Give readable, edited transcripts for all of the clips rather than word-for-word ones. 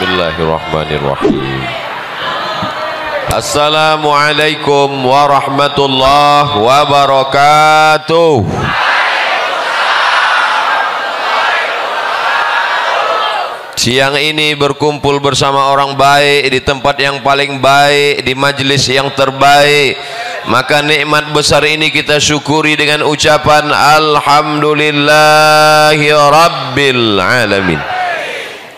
Bismillahirrahmanirrahim. Assalamualaikum warahmatullahi wabarakatuh. Siang ini berkumpul bersama orang baik di tempat yang paling baik, di majelis yang terbaik. Maka nikmat besar ini kita syukuri dengan ucapan Alhamdulillahi Rabbil Alamin.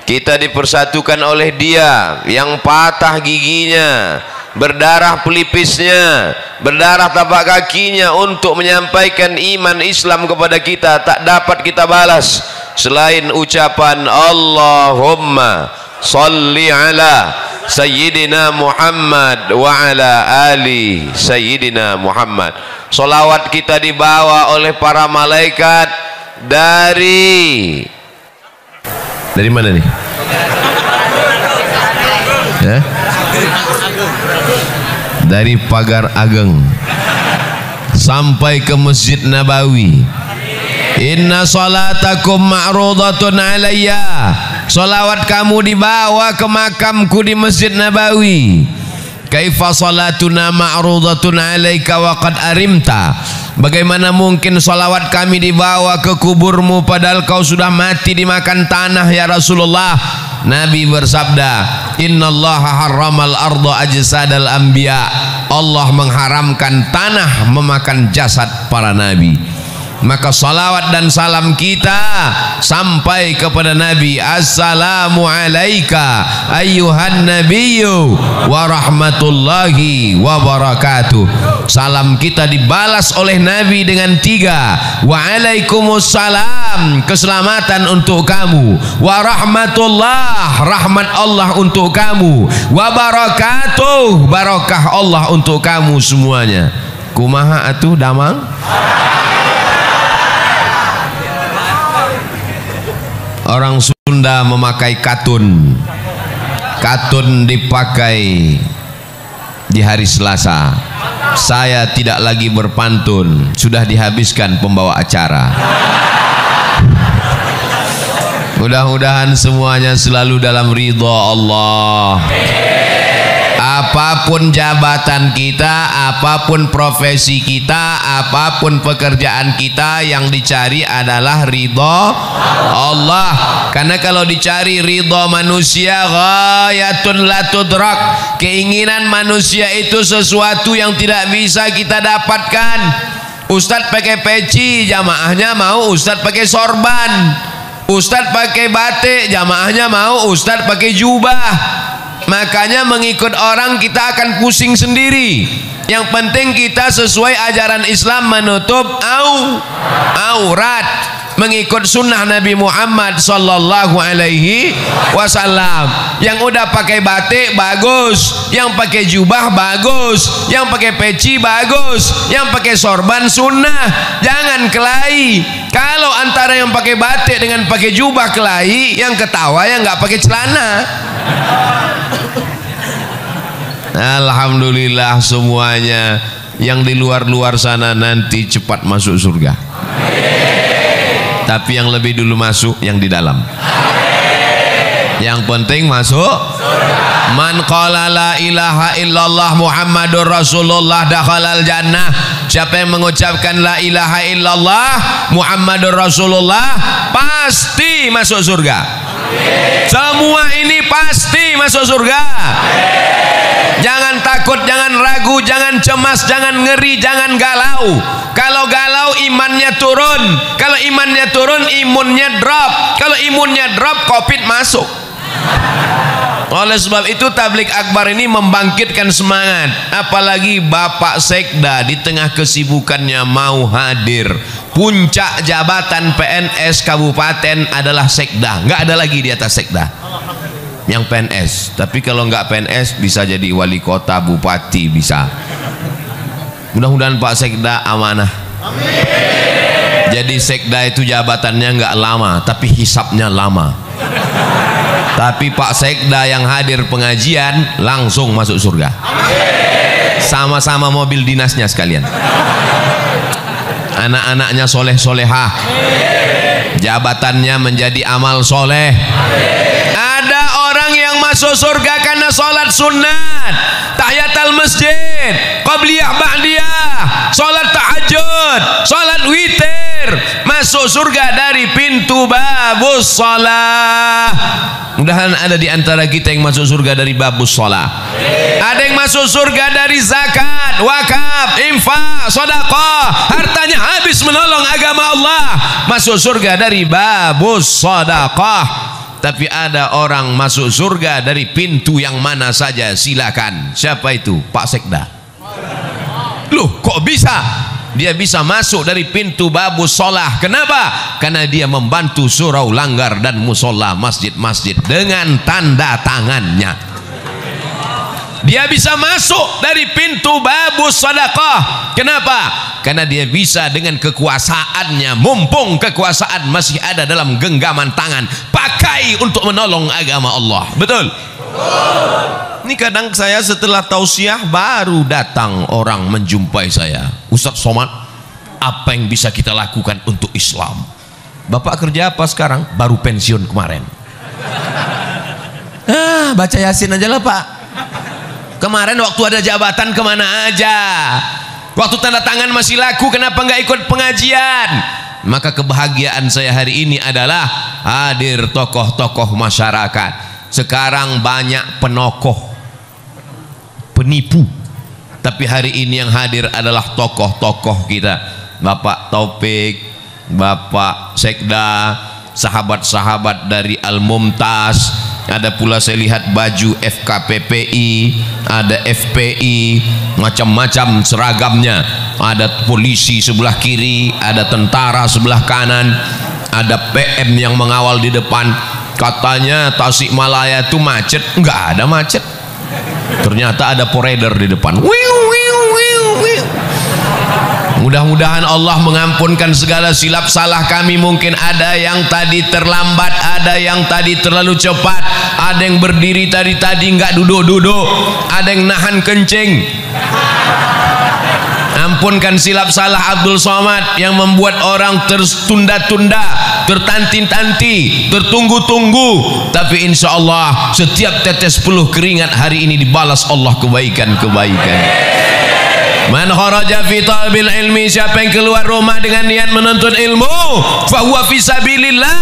Kita dipersatukan oleh Dia yang patah giginya, berdarah pelipisnya, berdarah tapak kakinya untuk menyampaikan iman Islam kepada kita. Tak dapat kita balas selain ucapan Allahumma salli ala Sayyidina Muhammad wa ala ali Sayyidina Muhammad. Salawat kita dibawa oleh para malaikat dari mana nih? Ya? Dari Pagar Ageng sampai ke Masjid Nabawi. Inna salatakum ma'rudatun alayya. Salawat kamu dibawa ke makamku di Masjid Nabawi. Kaifa salatuna ma'rudatun alayka wa qad arimta. Bagaimana mungkin salawat kami dibawa ke kuburmu padahal kau sudah mati dimakan tanah ya Rasulullah. Nabi bersabda, innallaha harramal arda ajsadal anbiya. Allah mengharamkan tanah memakan jasad para nabi. Maka salawat dan salam kita sampai kepada Nabi. Assalamu alaika ayyuhan nabiyyu wa rahmatullahi wa barakatuh. Salam kita dibalas oleh Nabi dengan 3. Wa alaikumussalam, keselamatan untuk kamu. Wa rahmatullah, rahmat Allah untuk kamu. Wa barakatuh, barakah Allah untuk kamu semuanya. Kumaha atuh damang? Orang Sunda memakai katun. Katun dipakai di hari Selasa. Saya tidak lagi berpantun, sudah dihabiskan pembawa acara. Mudah-mudahan semuanya selalu dalam ridha Allah. Apapun jabatan kita, apapun profesi kita, apapun pekerjaan kita, yang dicari adalah ridha Allah. Karena kalau dicari ridha manusia, ghayatun la tudrak. Keinginan manusia itu sesuatu yang tidak bisa kita dapatkan. Ustadz pakai peci, jamaahnya mau ustadz pakai sorban. Ustadz pakai batik, jamaahnya mau ustadz pakai jubah. Makanya mengikut orang kita akan pusing sendiri. Yang penting kita sesuai ajaran Islam, menutup aurat, mengikut sunnah Nabi Muhammad sallallahu alaihi wasallam. Yang udah pakai batik bagus, yang pakai jubah bagus, yang pakai peci bagus, yang pakai sorban sunnah. Jangan kelahi. Kalau antara yang pakai batik dengan pakai jubah kelahi, yang ketawa yang nggak pakai celana. Alhamdulillah semuanya yang di luar-luar sana nanti cepat masuk surga. Amin. Tapi yang lebih dulu masuk yang di dalam. Amin. Yang penting masuk surga. Man qala la ilaha illallah Muhammadur Rasulullah dakhalal jannah. Siapa yang mengucapkan la ilaha illallah Muhammadur Rasulullah pasti masuk surga. Amin. Semua ini pasti masuk surga. Amin. Jangan takut, jangan ragu, jangan cemas, jangan ngeri, jangan galau. Kalau galau imannya turun. Kalau imannya turun imunnya drop. Kalau imunnya drop COVID masuk. Oleh sebab itu tablik akbar ini membangkitkan semangat. Apalagi Bapak Sekda di tengah kesibukannya mau hadir. Puncak jabatan PNS kabupaten adalah Sekda. Nggak ada lagi di atas Sekda yang PNS. Tapi kalau nggak PNS bisa jadi wali kota, bupati bisa. Mudah-mudahan Pak Sekda amanah. Amin. Jadi Sekda itu jabatannya nggak lama, tapi hisapnya lama. Tapi Pak Sekda yang hadir pengajian langsung masuk surga. Sama-sama mobil dinasnya sekalian. Anak-anaknya soleh-solehah. Jabatannya menjadi amal soleh. Ada orang yang sunat, tahiyatul masjid, qabliyah ba'diyah, salat tahajud, salat witir, masuk surga dari pintu babus shalah. Mudahan ada di antara kita yang masuk surga dari babus shalah. Ada yang masuk surga dari zakat, wakaf, infak, sedekah, hartanya habis menolong agama Allah, masuk surga dari babus sedekah. Tapi ada orang masuk surga dari pintu yang mana saja, silakan. Siapa itu? Pak Sekda. Loh, kok bisa? Dia bisa masuk dari pintu babus shalah. Kenapa? Karena dia membantu surau langgar dan musola masjid-masjid dengan tanda tangannya. Dia bisa masuk dari pintu babus sedekah. Kenapa? Karena dia bisa dengan kekuasaannya, mumpung kekuasaan masih ada dalam genggaman tangan, pakai untuk menolong agama Allah. Betul? Ini kadang saya setelah tausiah baru datang orang menjumpai saya. Ustaz Somad, apa yang bisa kita lakukan untuk Islam? Bapak kerja apa sekarang? Baru pensiun kemarin. Baca Yasin aja lah Pak. Kemarin waktu ada jabatan kemana aja? Waktu tanda tangan masih laku, kenapa nggak ikut pengajian? Maka kebahagiaan saya hari ini adalah hadir tokoh-tokoh masyarakat. Sekarang banyak penokoh, penipu, tapi hari ini yang hadir adalah tokoh-tokoh kita. Bapak Taufik, Bapak Sekda, sahabat-sahabat dari Al-Mumtaz. Ada pula saya lihat baju FKPPI, ada FPI, macam-macam seragamnya. Ada polisi sebelah kiri, ada tentara sebelah kanan, ada PM yang mengawal di depan. Katanya Tasikmalaya itu macet, enggak ada macet. Ternyata ada poreder di depan. Mudah-mudahan Allah mengampunkan segala silap salah kami. Mungkin ada yang tadi terlambat, ada yang tadi terlalu cepat, ada yang berdiri tadi nggak duduk-duduk, ada yang nahan kencing. Ampunkan silap salah Abdul Somad yang membuat orang tertunda-tunda, tertanti-tanti, tertunggu-tunggu. Tapi insya Allah setiap tetes peluh keringat hari ini dibalas Allah kebaikan-kebaikan. Man kharaja fi talabil ilmi, siapa yang keluar rumah dengan niat menuntut ilmu, fahuwa fi sabilillah,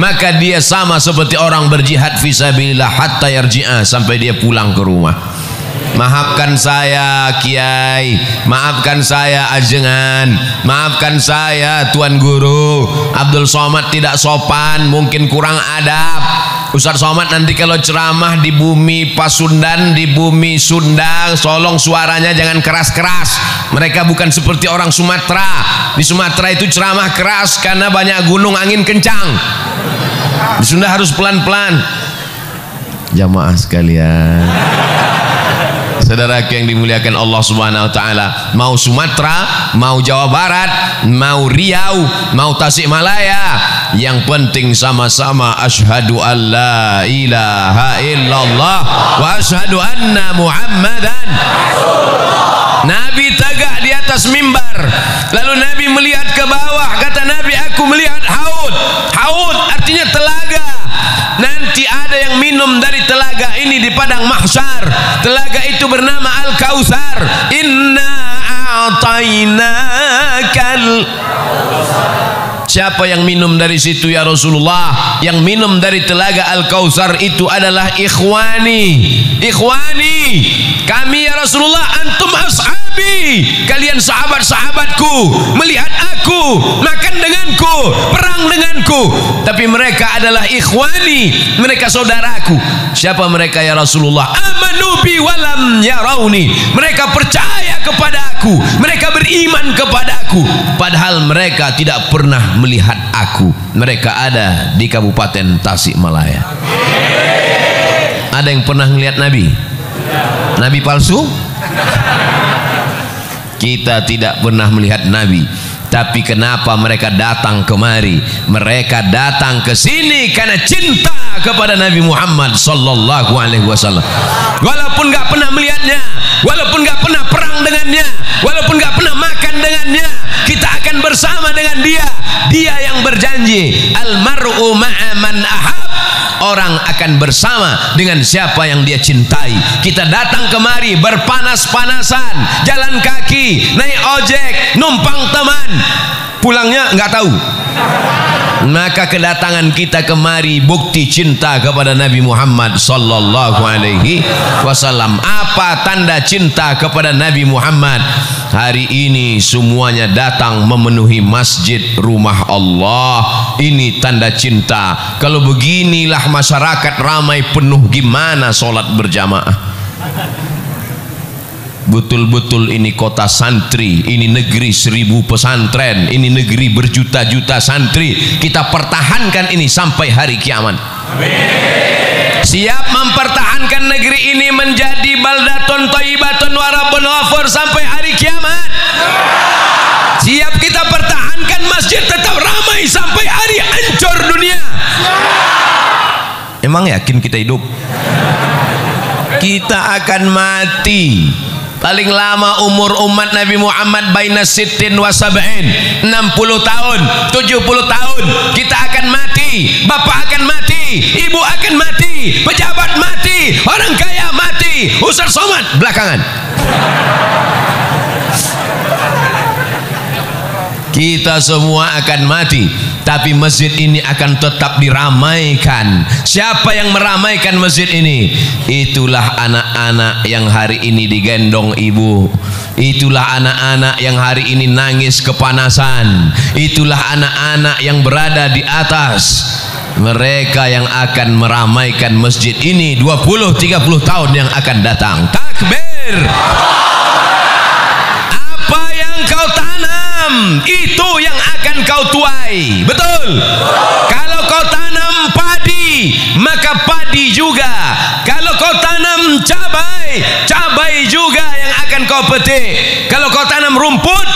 maka dia sama seperti orang berjihad fi sabilillah hatta yarji'a, sampai dia pulang ke rumah. Maafkan saya Kiai, maafkan saya Ajengan, maafkan saya Tuan Guru. Abdul Somad tidak sopan, mungkin kurang adab. Ustaz Somad nanti kalau ceramah di bumi Pasundan, di bumi Sunda, tolong suaranya jangan keras-keras. Mereka bukan seperti orang Sumatera. Di Sumatera itu ceramah keras karena banyak gunung, angin kencang. Di Sunda harus pelan-pelan. Jamaah sekalian, saudara yang dimuliakan Allah Subhanahu wa taala, mau Sumatera, mau Jawa Barat, mau Riau, mau Tasikmalaya, yang penting sama-sama asyhadu an la ilaha illallah wa asyhadu anna Muhammadan Rasulullah. Nabi tegak di atas mimbar, lalu Nabi melihat ke bawah, kata Nabi, aku melihat haud. Haud artinya telaga. Nanti ada yang minum dari telaga ini di padang mahsyar. Telaga itu bernama Al-Kautsar. Inna a'tainakal. Siapa yang minum dari situ ya Rasulullah? Yang minum dari telaga Al-Kautsar itu adalah ikhwani. Ikhwani, kami ya Rasulullah, antum ashabi, kalian sahabat-sahabatku. Melihat aku, makan denganku, perang denganku, tapi mereka adalah ikhwani, mereka saudaraku. Siapa mereka ya Rasulullah? Amanu bi walam yarawni, mereka percaya kepadaku, mereka beriman kepadaku, padahal mereka tidak pernah melihat aku. Mereka ada di Kabupaten Tasikmalaya. Ada yang pernah melihat Nabi? Nabi palsu? Kita tidak pernah melihat Nabi. Tapi kenapa mereka datang kemari? Mereka datang ke sini karena cinta kepada Nabi Muhammad sallallahu alaihi wasallam. Walaupun nggak pernah melihatnya, walaupun nggak pernah perang dengannya, walaupun nggak pernah makan dengannya, kita akan bersama dengan dia. Dia yang berjanji, almar'u ma'a man ahab. orang akan bersama dengan siapa yang dia cintai. Kita datang kemari berpanas-panasan, jalan kaki, naik ojek, numpang teman, pulangnya nggak tahu. Maka kedatangan kita kemari bukti cinta kepada Nabi Muhammad sallallahu alaihi wasallam. Apa tanda cinta kepada Nabi Muhammad? Hari ini semuanya datang memenuhi masjid rumah Allah. Ini tanda cinta. Kalau beginilah masyarakat ramai penuh, gimana sholat berjamaah? Betul-betul ini kota santri, ini negeri 1000 pesantren, ini negeri berjuta-juta santri. Kita pertahankan ini sampai hari kiamat. Siap mempertahankan negeri ini menjadi baldatun thayyibatun wa rabbun ghafur sampai hari kiamat. Siap kita pertahankan masjid tetap ramai sampai hari hancur dunia. Emang yakin kita hidup? Kita akan mati. Paling lama umur umat Nabi Muhammad baina sittin wa sab'in, 60 tahun, 70 tahun. Kita akan mati, bapak akan mati, ibu akan mati, pejabat mati, orang kaya mati, Ustaz Somad belakangan. Kita semua akan mati, tapi masjid ini akan tetap diramaikan. Siapa yang meramaikan masjid ini? Itulah anak-anak yang hari ini digendong ibu. Itulah anak-anak yang hari ini nangis kepanasan. Itulah anak-anak yang berada di atas. Mereka yang akan meramaikan masjid ini 20-30 tahun yang akan datang. Takbir. Apa yang kau tanam, itu yang akan kau tuai. Betul? Kalau kau tanam padi, maka padi juga. Kalau kau tanam cabai, cabai juga yang akan kau petik. Kalau kau tanam rumput,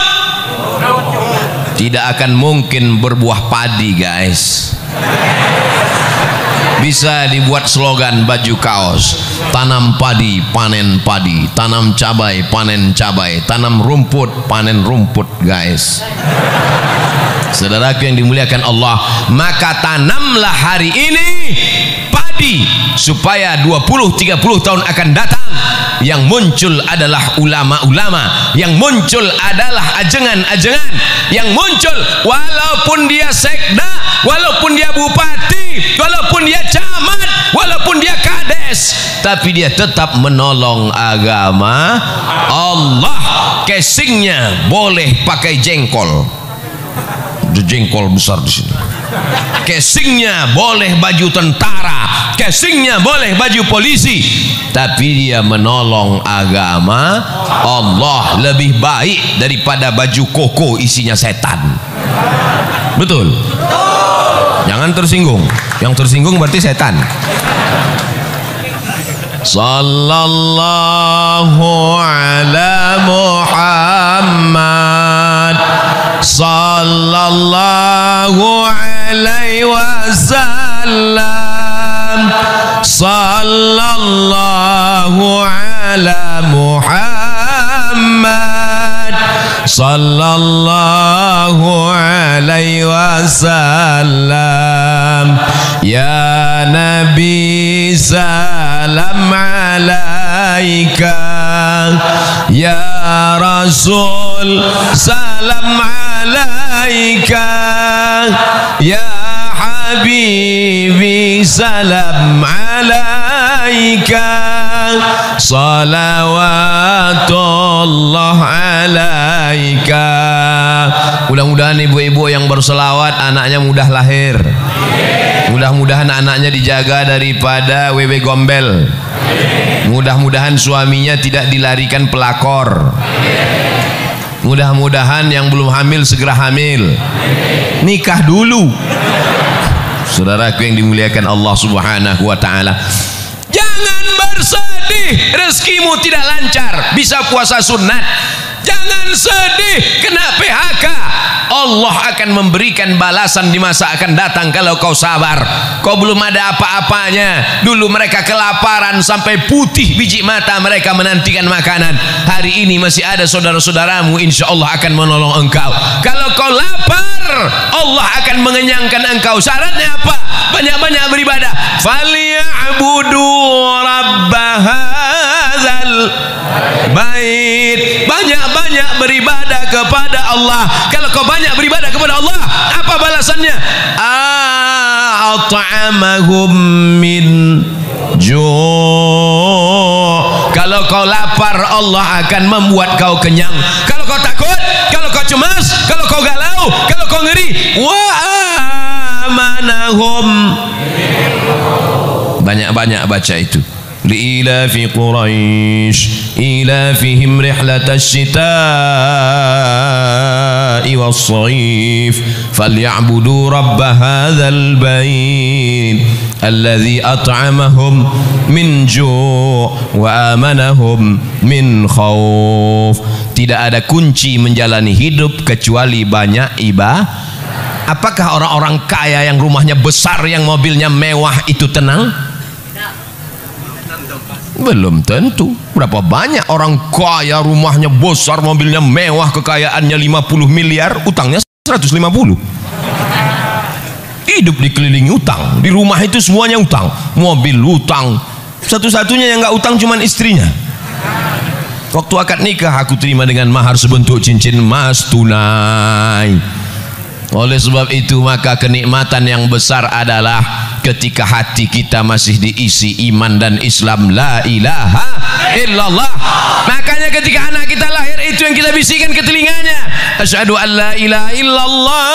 tidak akan mungkin berbuah padi, guys. Bisa dibuat slogan baju kaos: tanam padi, panen padi, tanam cabai, panen cabai, tanam rumput, panen rumput, guys. Saudaraku yang dimuliakan Allah, maka tanamlah hari ini padi supaya 20-30 tahun akan datang yang muncul adalah ulama-ulama, yang muncul adalah ajengan-ajengan, yang muncul walaupun dia sekda, walaupun dia bupati, walaupun dia camat, walaupun dia kades, tapi dia tetap menolong agama Allah. Casingnya boleh pakai jengkol, jengkol besar di sini. Casingnya boleh baju tentara, casingnya boleh baju polisi, tapi dia menolong agama Allah lebih baik daripada baju koko isinya setan. Betul? Jangan tersinggung. Yang tersinggung berarti setan. Sallallahu ala Muhammad, sallallahu alaihi wasallam, sallallahu ala Muhammad, sallallahu alaihi wasallam. Ya Nabi salam alaika, ya Rasul salam alaika, ya Habibi salam alaika, salawatullah alaika. Mudah-mudahan ibu-ibu yang berselawat anaknya mudah lahir. Mudah-mudahan anaknya dijaga daripada wewe gombel. Mudah-mudahan suaminya tidak dilarikan pelakor. Mudah-mudahan yang belum hamil segera hamil. Nikah dulu. Saudaraku yang dimuliakan Allah Subhanahu wa taala, jangan bersedih rezekimu tidak lancar, bisa puasa sunat. Jangan sedih kena PHK. Allah akan memberikan balasan di masa akan datang kalau kau sabar. Kau belum ada apa-apanya. Dulu mereka kelaparan sampai putih biji mata mereka menantikan makanan. Hari ini masih ada saudara-saudaramu, insya Allah akan menolong engkau. Kalau kau lapar, Allah akan mengenyangkan engkau. Syaratnya apa? Banyak-banyak beribadah. Falyabudu rabbahadzal bait. Banyak-banyak beribadah kepada Allah. Kalau kau banyak beribadah kepada Allah, apa balasannya? At'amahum min ju'. Kalau kau lapar, Allah akan membuat kau kenyang. Kalau kau takut, kalau kau cemas, kalau kau galau, kalau kau ngeri, wa amanahum. Banyak-banyak baca itu. Li'ilafi Quraisy ilafihim rihlatash shita'i was-shayf falyabudu rabb hadzal bait alladzi at'amahum min ju' wa amanahum min khauf. Tidak ada kunci menjalani hidup kecuali banyak ibadah. Apakah orang-orang kaya yang rumahnya besar, yang mobilnya mewah itu tenang? Belum tentu. Berapa banyak orang kaya, rumahnya besar, mobilnya mewah, kekayaannya 50 miliar, utangnya 150. Hidup dikelilingi utang. Di rumah itu semuanya utang, mobil utang. Satu-satunya yang nggak utang cuman istrinya. Waktu akad nikah aku terima dengan mahar sebentuk cincin emas tunai. Oleh sebab itu maka kenikmatan yang besar adalah ketika hati kita masih diisi iman dan Islam, la ilaha illallah. Makanya ketika anak kita lahir, itu yang kita bisikan ke telinganya, asyhadu an la ilaha illallah,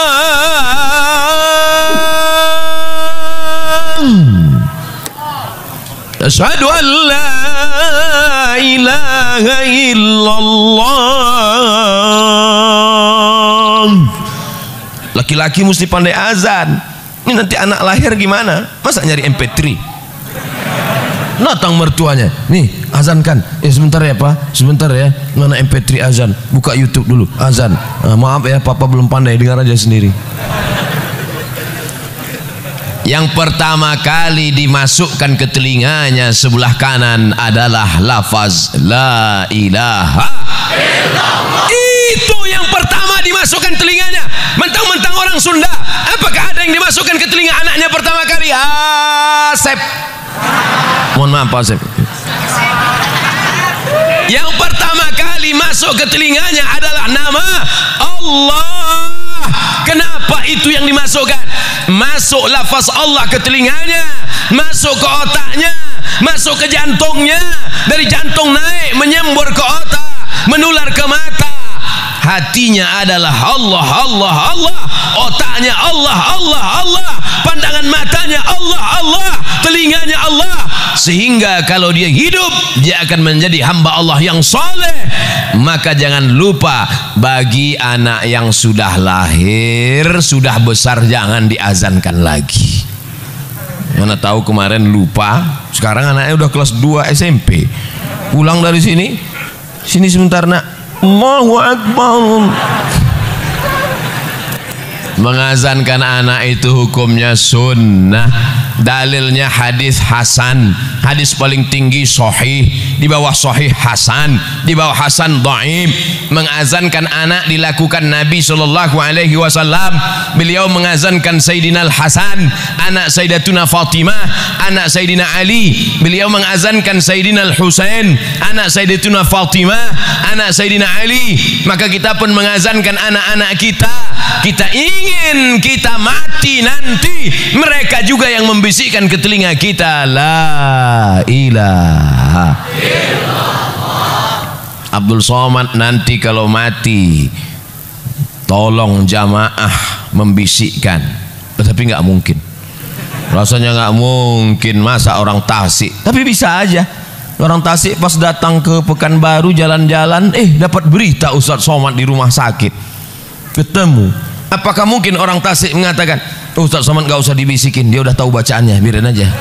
asyhadu an la ilaha illallah. Laki-laki mesti pandai azan. Ini nanti anak lahir gimana? Masa nyari MP3? Datang mertuanya, nih azankan. Sebentar ya Pak, sebentar ya. Mana MP3 azan? Buka YouTube dulu, azan. Maaf ya, Papa belum pandai, dengar aja sendiri. Yang pertama kali dimasukkan ke telinganya sebelah kanan adalah lafaz la ilaha illallah. Itu yang pertama dimasukkan telinganya. Mentang-mentang orang Sunda, apakah ada yang dimasukkan ke telinga anaknya pertama kali? Asep. Mohon maaf Pak Asep. Yang pertama kali masuk ke telinganya adalah nama Allah. Kenapa itu yang dimasukkan? Masuk lafaz Allah ke telinganya, masuk ke otaknya, masuk ke jantungnya, dari jantung naik menyembur ke otak, menular ke mata. Hatinya adalah Allah, Allah, Allah. Otaknya Allah, Allah, Allah. Pandangan matanya Allah, Allah. Telinganya Allah. Sehingga kalau dia hidup, dia akan menjadi hamba Allah yang soleh. Maka jangan lupa, bagi anak yang sudah lahir, sudah besar, jangan diazankan lagi. Mana tahu kemarin lupa, sekarang anaknya udah kelas 2 SMP. Pulang dari sini, sini sebentar nak. Allahu Akbar. Mengazankan anak itu hukumnya sunnah. Dalilnya hadis hasan, hadis paling tinggi sahih, di bawah sahih hasan, di bawah hasan dhaif. Mengazankan anak dilakukan Nabi SAW. Beliau mengazankan Sayyidina Al-Hasan, anak Sayyidatuna Fatimah, anak Sayyidina Ali. Beliau mengazankan Sayyidina Al-Husain, anak Sayyidatuna Fatimah, anak Sayyidina Ali. Maka kita pun mengazankan anak-anak kita. Kita ingin kita mati nanti, mereka juga yang membisikkan ke telinga kita, la ilaha illallah. Abdul Somad nanti kalau mati, tolong jamaah membisikkan. Tapi nggak mungkin, rasanya nggak mungkin. Masa orang Tasik? Tapi bisa aja. Orang Tasik pas datang ke Pekanbaru jalan-jalan, dapat berita Ustadz Somad di rumah sakit, ketemu. Apakah mungkin orang Tasik mengatakan, Ustadz Somad gak usah dibisikin, dia udah tahu bacaannya, biarin aja.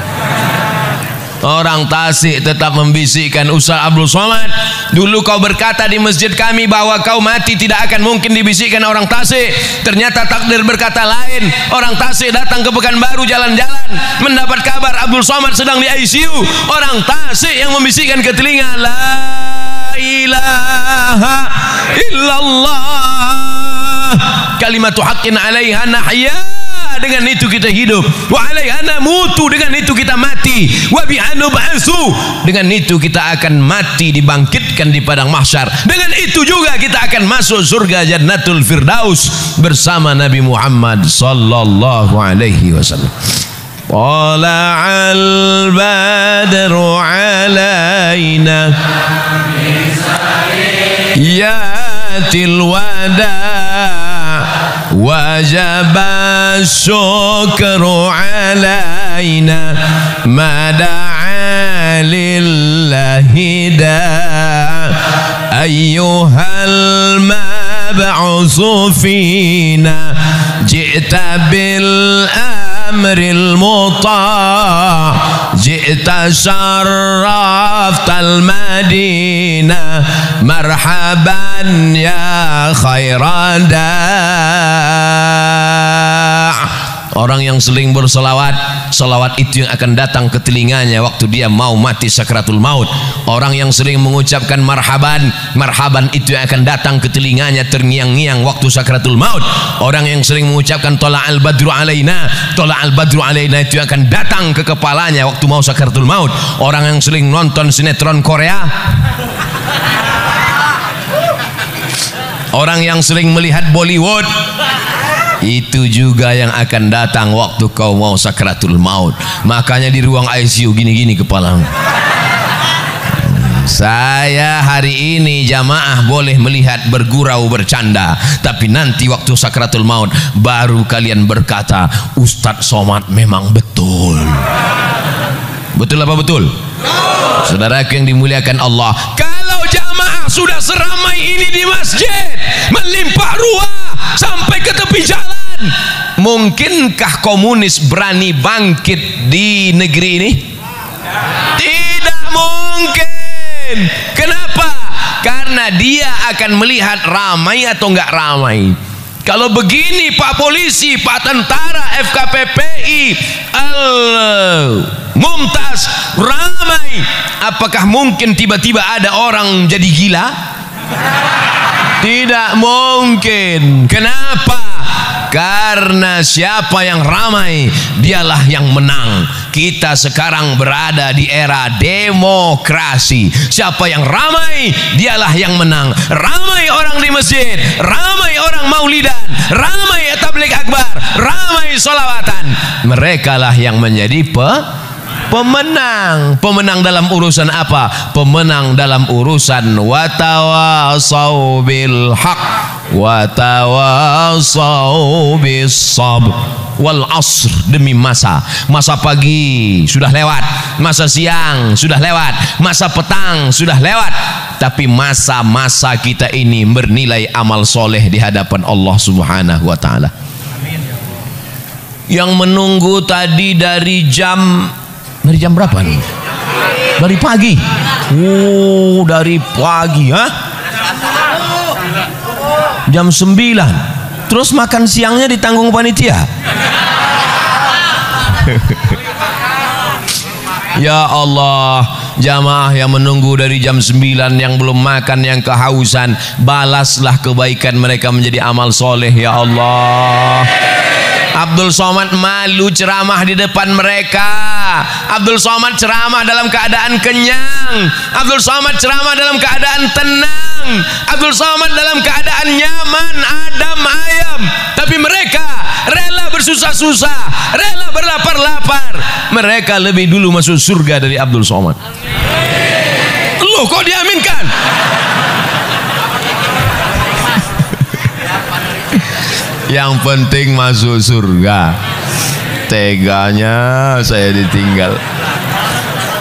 Orang Tasik tetap membisikkan, Ustaz Abdul Somad, dulu kau berkata di masjid kami bahwa kau mati tidak akan mungkin dibisikkan orang Tasik. Ternyata takdir berkata lain. Orang Tasik datang ke Pekanbaru jalan-jalan, mendapat kabar Abdul Somad sedang di ICU. Orang Tasik yang membisikkan ke telinga, la ilaha illallah, kalimatu haqqin alaiha nahya, dengan itu kita hidup, wa alaiha namutu, dengan itu kita mati, wa biha nub'atsu, dengan itu kita akan mati dibangkitkan di padang mahsyar, dengan itu juga kita akan masuk surga Jannatul Firdaus bersama Nabi Muhammad sallallahu alaihi wasallam. Tala'al badru alaina yatil wada wajaba syukru alaina mada'a lillahi da ayyuhal mab'usu fina ji'ta bil amril muta' ji'ta syarraftal madinah marhaban ya khairan da'. Orang yang sering berselawat, selawat itu yang akan datang ke telinganya waktu dia mau mati sakratul maut. Orang yang sering mengucapkan marhaban, marhaban itu yang akan datang ke telinganya terngiang-ngiang waktu sakratul maut. Orang yang sering mengucapkan tola'al badru alaina, tola'al badru alaina itu yang akan datang ke kepalanya waktu mau sakratul maut. Orang yang sering nonton sinetron Korea, orang yang sering melihat Bollywood, itu juga yang akan datang waktu kau mau sakratul maut. Makanya di ruang ICU gini-gini kepalamu. Saya hari ini jamaah boleh melihat bergurau bercanda, tapi nanti waktu sakratul maut baru kalian berkata, Ustadz Somad memang betul. Betul apa betul? Saudaraku yang dimuliakan Allah, kalau jamaah sudah seramai ini di masjid, melimpah ruah sampai ke tepi jalan, mungkinkah komunis berani bangkit di negeri ini? Tidak mungkin. Kenapa? Karena dia akan melihat ramai atau enggak ramai. Kalau begini Pak Polisi, Pak Tentara, FKPPI, Mumtaz ramai, apakah mungkin tiba-tiba ada orang jadi gila? Tidak mungkin. Kenapa? Karena siapa yang ramai dialah yang menang. Kita sekarang berada di era demokrasi. Siapa yang ramai dialah yang menang. Ramai orang di masjid, ramai orang maulidan, ramai tabligh akbar, ramai sholawatan, mereka lah yang menjadi pemenang. Pemenang dalam urusan apa? Pemenang dalam urusan watawasau bil haq watawasau bis sabr wal asr, demi masa. Masa pagi sudah lewat, masa siang sudah lewat, masa petang sudah lewat, tapi masa-masa kita ini bernilai amal soleh di hadapan Allah Subhanahu wa ta'ala. Yang menunggu tadi dari jam berapa nih? Dari pagi. Oh, dari pagi, ha? Jam 9. Terus makan siangnya ditanggung panitia. Ya Allah, jamaah yang menunggu dari jam 9, yang belum makan, yang kehausan, balaslah kebaikan mereka menjadi amal soleh ya Allah. Abdul Somad malu ceramah di depan mereka. Abdul Somad ceramah dalam keadaan kenyang. Abdul Somad ceramah dalam keadaan tenang. Abdul Somad dalam keadaan nyaman, adem ayem. Tapi mereka rela bersusah-susah, rela berlapar-lapar. Mereka lebih dulu masuk surga dari Abdul Somad. Loh, kok diaminkan? Yang penting masuk surga. Teganya saya ditinggal.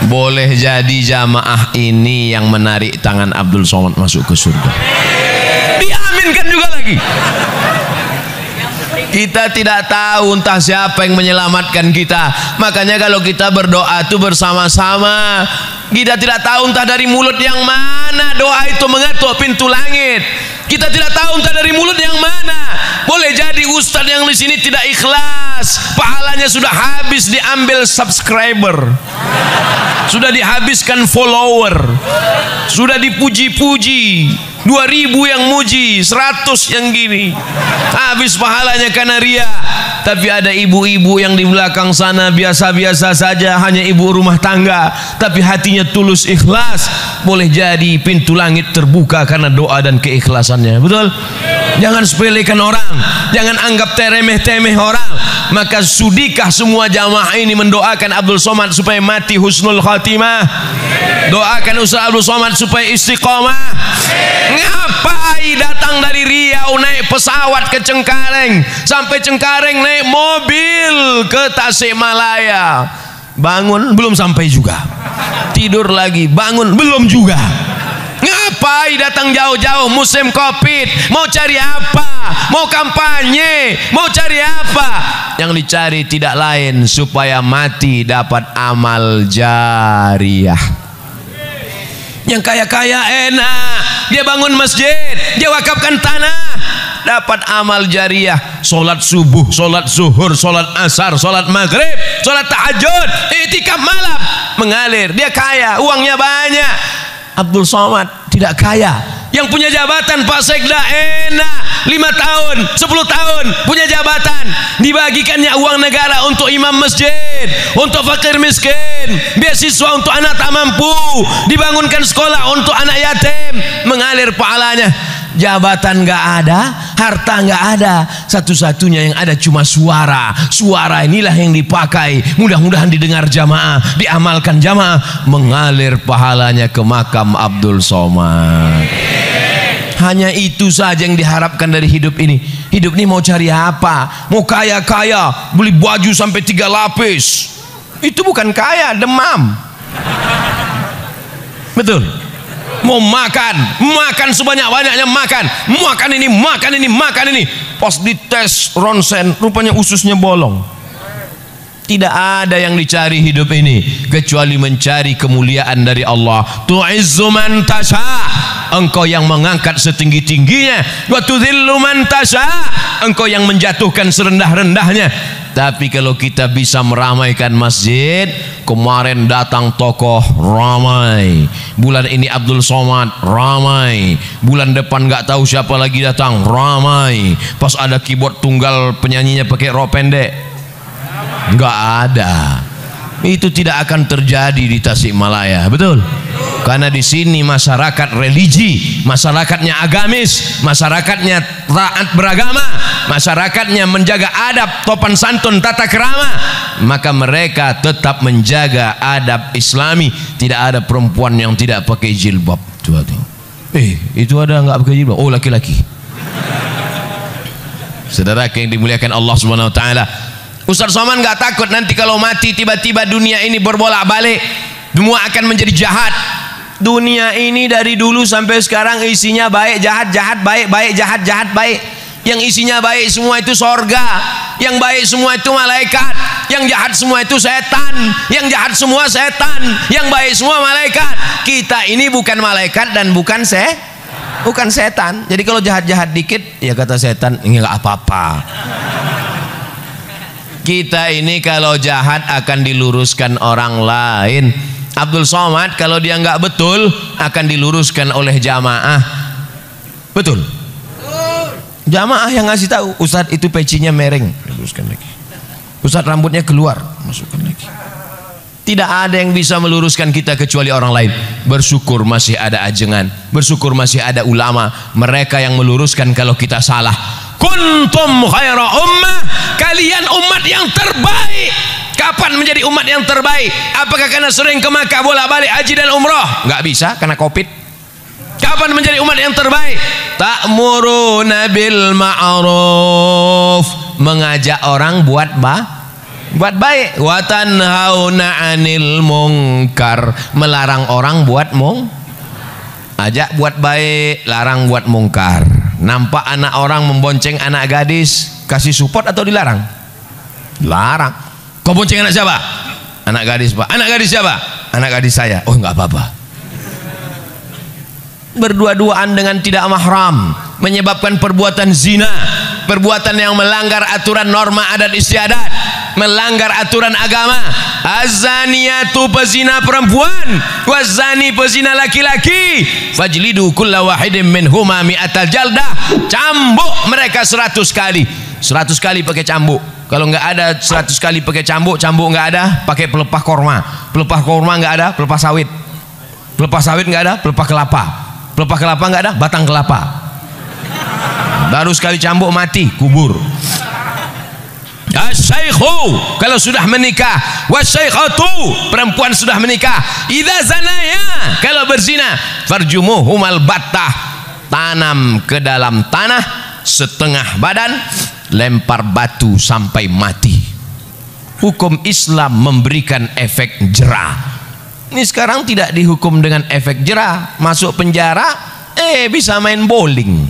Boleh jadi jamaah ini yang menarik tangan Abdul Somad masuk ke surga. Diaminkan juga lagi. Kita tidak tahu entah siapa yang menyelamatkan kita. Makanya kalau kita berdoa itu bersama-sama. Kita tidak tahu entah dari mulut yang mana doa itu mengetuk pintu langit. Kita tidak tahu entah dari mulut yang mana. Boleh jadi ustaz yang di sini tidak ikhlas, pahalanya sudah habis diambil subscriber, sudah dihabiskan follower, sudah dipuji-puji, 2000 yang muji, 100 yang gini, habis pahalanya karena ria. Tapi ada ibu-ibu yang di belakang sana biasa-biasa saja, hanya ibu rumah tangga, tapi hatinya tulus ikhlas. Boleh jadi pintu langit terbuka karena doa dan keikhlasannya. Betul? Jangan sepelekan orang, jangan anggap teremeh-temeh orang. Maka sudikah semua jamaah ini mendoakan Abdul Somad supaya mati husnul khatimah? Doakan Ustaz Abdul Somad supaya istiqomah. Ngapai datang dari Riau naik pesawat ke Cengkareng, sampai Cengkareng naik mobil ke Tasikmalaya, bangun belum sampai juga, tidur lagi, bangun belum juga. Ngapai datang jauh-jauh musim Covid? Mau cari apa? Mau kampanye? Mau cari apa? Yang dicari tidak lain supaya mati dapat amal jariah. Yang kaya-kaya enak, dia bangun masjid, dia wakafkan tanah, dapat amal jariah. Solat subuh, solat zuhur, solat asar, solat maghrib, solat tahajud, i'tikaf malam, mengalir. Dia kaya, uangnya banyak. Abdul Somad tidak kaya. Yang punya jabatan Pak Sekda enak, 5 tahun, 10 tahun punya jabatan, dibagikannya uang negara untuk imam masjid, untuk fakir miskin, beasiswa untuk anak tak mampu, dibangunkan sekolah untuk anak yatim, mengalir pahalanya. Jabatan nggak ada, harta nggak ada, satu-satunya yang ada cuma suara. Suara inilah yang dipakai, mudah-mudahan didengar jamaah, diamalkan jamaah, mengalir pahalanya ke makam Abdul Somad. Hanya itu saja yang diharapkan dari hidup ini. Hidup ini mau cari apa? Mau kaya-kaya, beli baju sampai 3 lapis, itu bukan kaya, demam. Betul? Mau makan sebanyak-banyaknya, makan ini, pas dites ronsen rupanya ususnya bolong. Tidak ada yang dicari hidup ini kecuali mencari kemuliaan dari Allah. Tu'izzu man tasha, engkau yang mengangkat setinggi-tingginya, wa tudhillu man tasha, engkau yang menjatuhkan serendah-rendahnya. Tapi kalau kita bisa meramaikan masjid, kemarin datang tokoh ramai, bulan ini Abdul Somad ramai, bulan depan nggak tahu siapa lagi datang ramai, pas ada keyboard tunggal penyanyinya pakai rok pendek, nggak ada. Itu tidak akan terjadi di Tasikmalaya, betul? Karena di sini masyarakat religi, masyarakatnya agamis, masyarakatnya taat beragama, masyarakatnya menjaga adab, sopan santun, tata kerama, maka mereka tetap menjaga adab Islami. Tidak ada perempuan yang tidak pakai jilbab. Itu ada nggak pakai jilbab? Oh, laki-laki. Saudara yang dimuliakan Allah Subhanahu Wa Taala, Ustaz Somad nggak takut nanti kalau mati tiba-tiba dunia ini berbolak-balik, semua akan menjadi jahat. Dunia ini dari dulu sampai sekarang isinya baik jahat, jahat baik, baik jahat, jahat baik. Yang isinya baik semua itu sorga, yang baik semua itu malaikat, yang jahat semua itu setan, yang jahat semua setan, yang baik semua malaikat. Kita ini bukan malaikat dan bukan setan. Jadi kalau jahat-jahat dikit, ya kata setan, ini nggak apa-apa. Kita ini kalau jahat akan diluruskan orang lain. Abdul Somad kalau dia nggak betul akan diluruskan oleh jamaah. Betul? Jamaah yang ngasih tahu, Ustadz itu pecinya mereng, luruskan lagi. Ustadz rambutnya keluar, masukkan lagi. Tidak ada yang bisa meluruskan kita kecuali orang lain. Bersyukur masih ada ajengan, bersyukur masih ada ulama, mereka yang meluruskan kalau kita salah. Kuntum khaira ummah, kalian umat yang terbaik. Kapan menjadi umat yang terbaik? Apakah karena sering ke Makkah bolak-balik haji dan umrah? Nggak bisa karena Covid. Kapan menjadi umat yang terbaik? Ta'muruna bil ma'ruf, mengajak orang buat baik. Wa tanhauna 'anil munkar, melarang orang buat ajak buat baik, larang buat mungkar. Nampak anak orang membonceng anak gadis, Kasih support atau dilarang? Larang. Kau bonceng anak siapa? Anak gadis, Pak. Anak gadis siapa? Anak gadis saya. Oh, nggak apa-apa. Berdua-duaan dengan tidak mahram menyebabkan perbuatan zina, perbuatan yang melanggar aturan norma adat istiadat, melanggar aturan agama. Az-zaniyatu pezina perempuan, waz-zani pezina laki-laki, fajlidu kulla wahidin minhuma mi'atal jaldah. Cambuk mereka 100 kali. 100 kali pakai cambuk. Kalau nggak ada 100 kali pakai cambuk, cambuk nggak ada, pakai pelepah korma. Pelepah korma nggak ada, pelepah sawit. Pelepah sawit nggak ada, pelepah kelapa. Pelepah kelapa nggak ada, batang kelapa. Baru sekali cambuk mati, kubur. Asy-syaikhu kalau sudah menikah, wasyaikhatu perempuan sudah menikah, idza zanaya kalau berzina, farjumuhumal battah, tanam ke dalam tanah setengah badan, lempar batu sampai mati. Hukum Islam memberikan efek jera. Ini sekarang tidak dihukum dengan efek jera, masuk penjara bisa main bowling,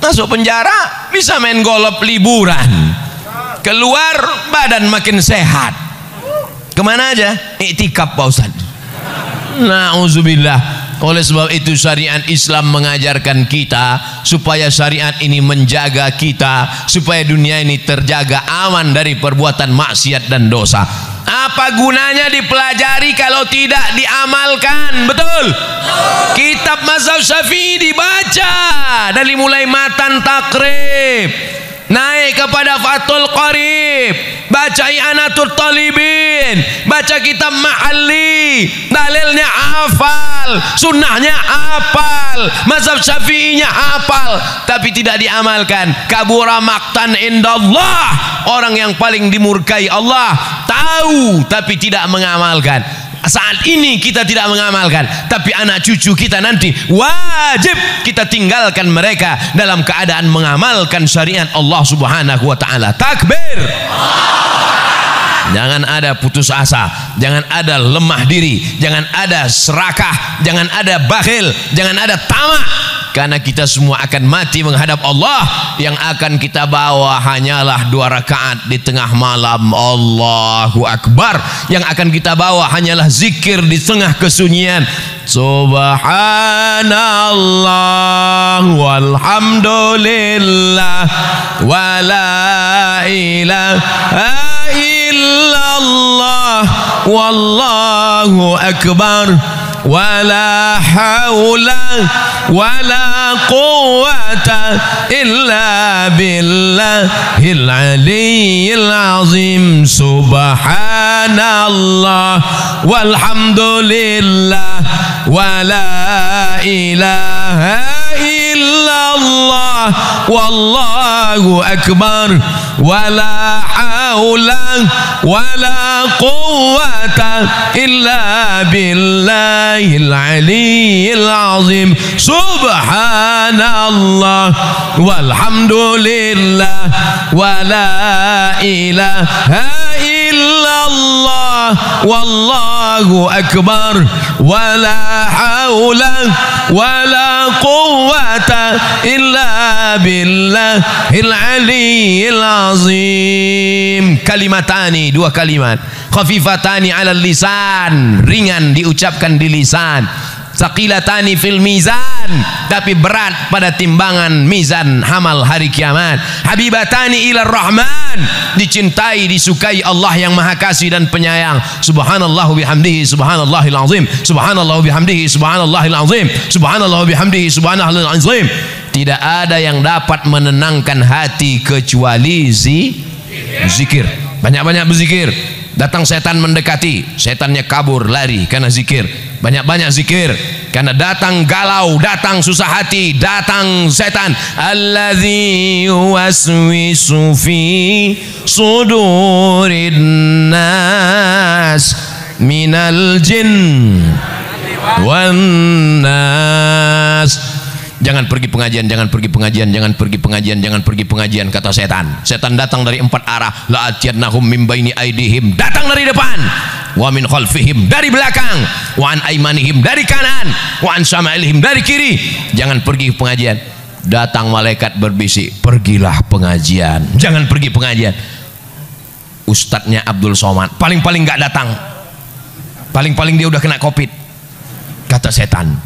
masuk penjara bisa main golf liburan, keluar badan makin sehat. Kemana aja? Iktikaf Pak Ustaz. Na'udzubillah. Oleh sebab itu syariat Islam mengajarkan kita supaya syariat ini menjaga kita, supaya dunia ini terjaga aman dari perbuatan maksiat dan dosa. Apa gunanya dipelajari kalau tidak diamalkan? Betul? Kitab mazhab Syafi'i dibaca dari mulai matan takrib naik kepada Fathul Qarib, baca I'anatul Talibin, baca kitab Mahalli, dalilnya hafal, sunnahnya hafal, mazhab Syafi'inya hafal, tapi tidak diamalkan. Kabura maqtan indallah, orang yang paling dimurkai Allah, tahu tapi tidak mengamalkan. Saat ini kita tidak mengamalkan, tapi anak cucu kita nanti wajib kita tinggalkan mereka dalam keadaan mengamalkan syariat Allah Subhanahu wa taala. Takbir. Jangan ada putus asa, jangan ada lemah diri, jangan ada serakah, jangan ada bakhil, jangan ada tamak. Karena kita semua akan mati menghadap Allah. Yang akan kita bawa hanyalah 2 rakaat di tengah malam, Allahu Akbar. Yang akan kita bawa hanyalah zikir di tengah kesunyian, Subhanallah walhamdulillah wa la ilaha illallah wallahu akbar wala haula wala quwwata illa billahil aliyyil azim. Subhanallah walhamdulillah wala ilaha illallah wallahu akbar wala haula wala quwwata illa billahil aliyyil azim. Subhanallah walhamdulillah wala ilaha illallah wallahu akbar wala haula wala quwwata illa billahil aliyyil azim. Kalimatani, 2 kalimat, khafifatani 'alal lisan, ringan diucapkan di lisan, saqilatani fil mizan, tapi berat pada timbangan mizan hamal hari kiamat. Habibatani ilar rahman, dicintai disukai Allah yang maha kasih dan penyayang. Subhanallah bihamdihi subhanallahil azim, subhanallah bihamdihi subhanallahil azim, subhanallah bihamdihi subhanallahil azim. Tidak ada yang dapat menenangkan hati kecuali zikir. Banyak-banyak berzikir. Datang setan mendekati, setannya kabur lari karena zikir. Banyak-banyak zikir. Karena datang galau, datang susah hati, datang setan. Alladzi yuwaswisu fi sudurin nas minal jin wan nas. Jangan pergi pengajian, jangan pergi pengajian, jangan pergi pengajian, jangan pergi pengajian, kata setan. Setan datang dari 4 arah. La atiyannahum min baini aidihim, datang dari depan. Wa min khalfihim, dari belakang. Wa an aimanihim, dari kanan. Wa an syama'ilihim, dari kiri. Jangan pergi pengajian. Datang malaikat berbisik, pergilah pengajian. Jangan pergi pengajian. Ustadznya Abdul Somad paling-paling nggak datang, paling-paling dia udah kena COVID, kata setan.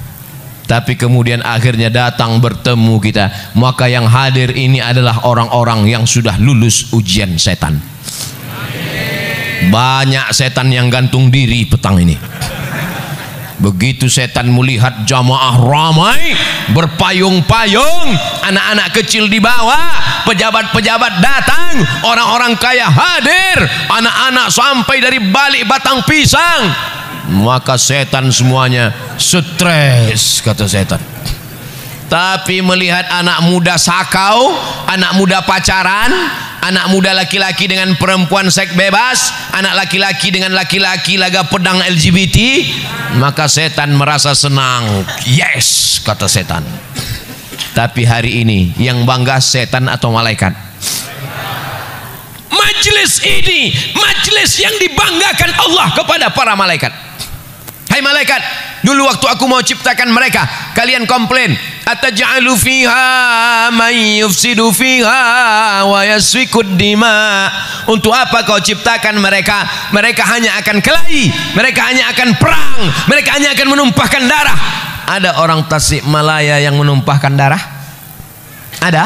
Tapi kemudian akhirnya datang bertemu kita. Maka yang hadir ini adalah orang-orang yang sudah lulus ujian setan. Banyak setan yang gantung diri petang ini. Begitu setan melihat jamaah ramai berpayung-payung, anak-anak kecil di bawah, pejabat-pejabat datang, orang-orang kaya hadir, anak-anak sampai dari balik batang pisang, maka setan semuanya stres, kata setan. Tapi melihat anak muda sakau, anak muda pacaran, anak muda laki-laki dengan perempuan seks bebas, anak laki-laki dengan laki-laki laga pedang LGBT, maka setan merasa senang. Yes, kata setan. Tapi hari ini yang bangga setan atau malaikat? Majelis ini majelis yang dibanggakan Allah kepada para malaikat. Hai malaikat, dulu waktu aku mau ciptakan mereka, kalian komplain, ataj'alu fiha may yufsidu fiha wa yasfikud dima. Untuk apa kau ciptakan mereka? Mereka hanya akan kelahi, mereka hanya akan perang, mereka hanya akan menumpahkan darah. Ada orang Tasikmalaya yang menumpahkan darah? Ada?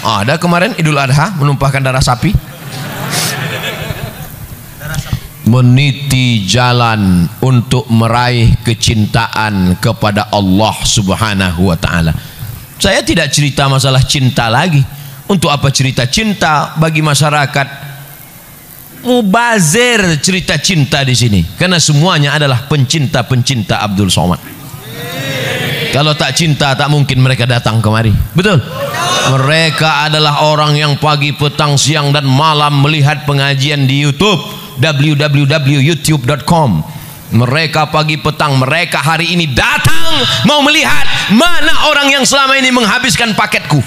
Oh, ada kemarin Idul Adha menumpahkan darah sapi. Meniti jalan untuk meraih kecintaan kepada Allah Subhanahu wa ta'ala. Saya tidak cerita masalah cinta lagi. Untuk apa cerita cinta bagi masyarakat? Mubazir cerita cinta di sini, karena semuanya adalah pencinta-pencinta Abdul Somad. Kalau tak cinta tak mungkin mereka datang kemari. Betul? Mereka adalah orang yang pagi, petang, siang dan malam melihat pengajian di YouTube www.youtube.com. Mereka pagi petang, mereka hari ini datang mau melihat mana orang yang selama ini menghabiskan paketku.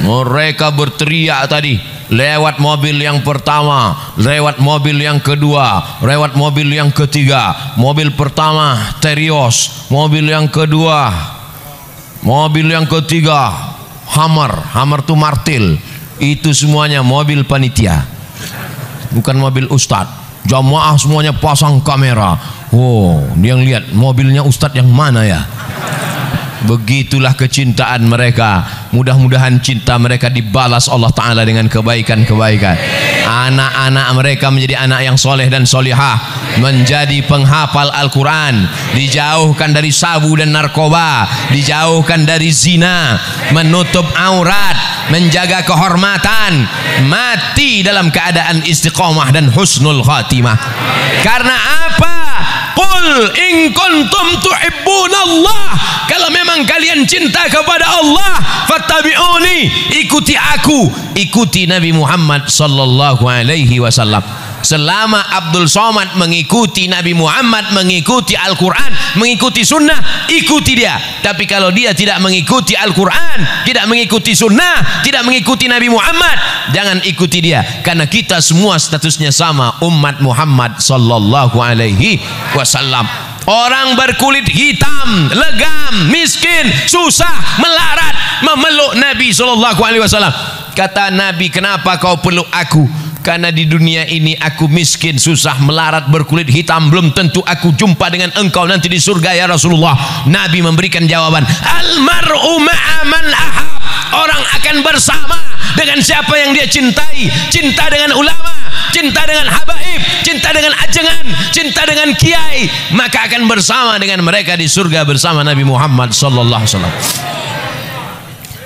Mereka berteriak tadi, lewat mobil yang pertama, lewat mobil yang kedua, lewat mobil yang ketiga. Mobil pertama Terios, mobil yang kedua, mobil yang ketiga Hammer tuh martil. Itu semuanya mobil panitia, bukan mobil ustadz. Jamaah semuanya pasang kamera. Oh, dia lihat mobilnya ustadz yang mana ya. Begitulah kecintaan mereka. Mudah-mudahan cinta mereka dibalas Allah Ta'ala dengan kebaikan-kebaikan. Anak-anak mereka menjadi anak yang soleh dan solihah, menjadi penghafal Al-Quran, dijauhkan dari sabu dan narkoba, dijauhkan dari zina, menutup aurat, menjaga kehormatan, mati dalam keadaan istiqomah dan husnul khatimah. Karena apa? Qul in kuntum tuhibbunallah, kalau memang kalian cinta kepada Allah, fattabi'uni, ikuti aku, ikuti Nabi Muhammad sallallahu alaihi wasallam. Selama Abdul Somad mengikuti Nabi Muhammad, mengikuti Al-Quran, mengikuti sunnah, ikuti dia. Tapi kalau dia tidak mengikuti Al-Quran, tidak mengikuti sunnah, tidak mengikuti Nabi Muhammad, jangan ikuti dia. Karena kita semua statusnya sama, umat Muhammad sallallahu alaihi wasallam. Orang berkulit hitam, legam, miskin, susah, melarat, memeluk Nabi sallallahu alaihi wasallam. Kata Nabi, kenapa kau peluk aku? Karena di dunia ini aku miskin, susah, melarat, berkulit hitam, belum tentu aku jumpa dengan engkau nanti di surga ya Rasulullah. Nabi memberikan jawaban, almar'u ma'a man ahab. Orang akan bersama dengan siapa yang dia cintai. Cinta dengan ulama, cinta dengan habaib, cinta dengan ajengan, cinta dengan kiai, maka akan bersama dengan mereka di surga bersama Nabi Muhammad sallallahu alaihi wasallam.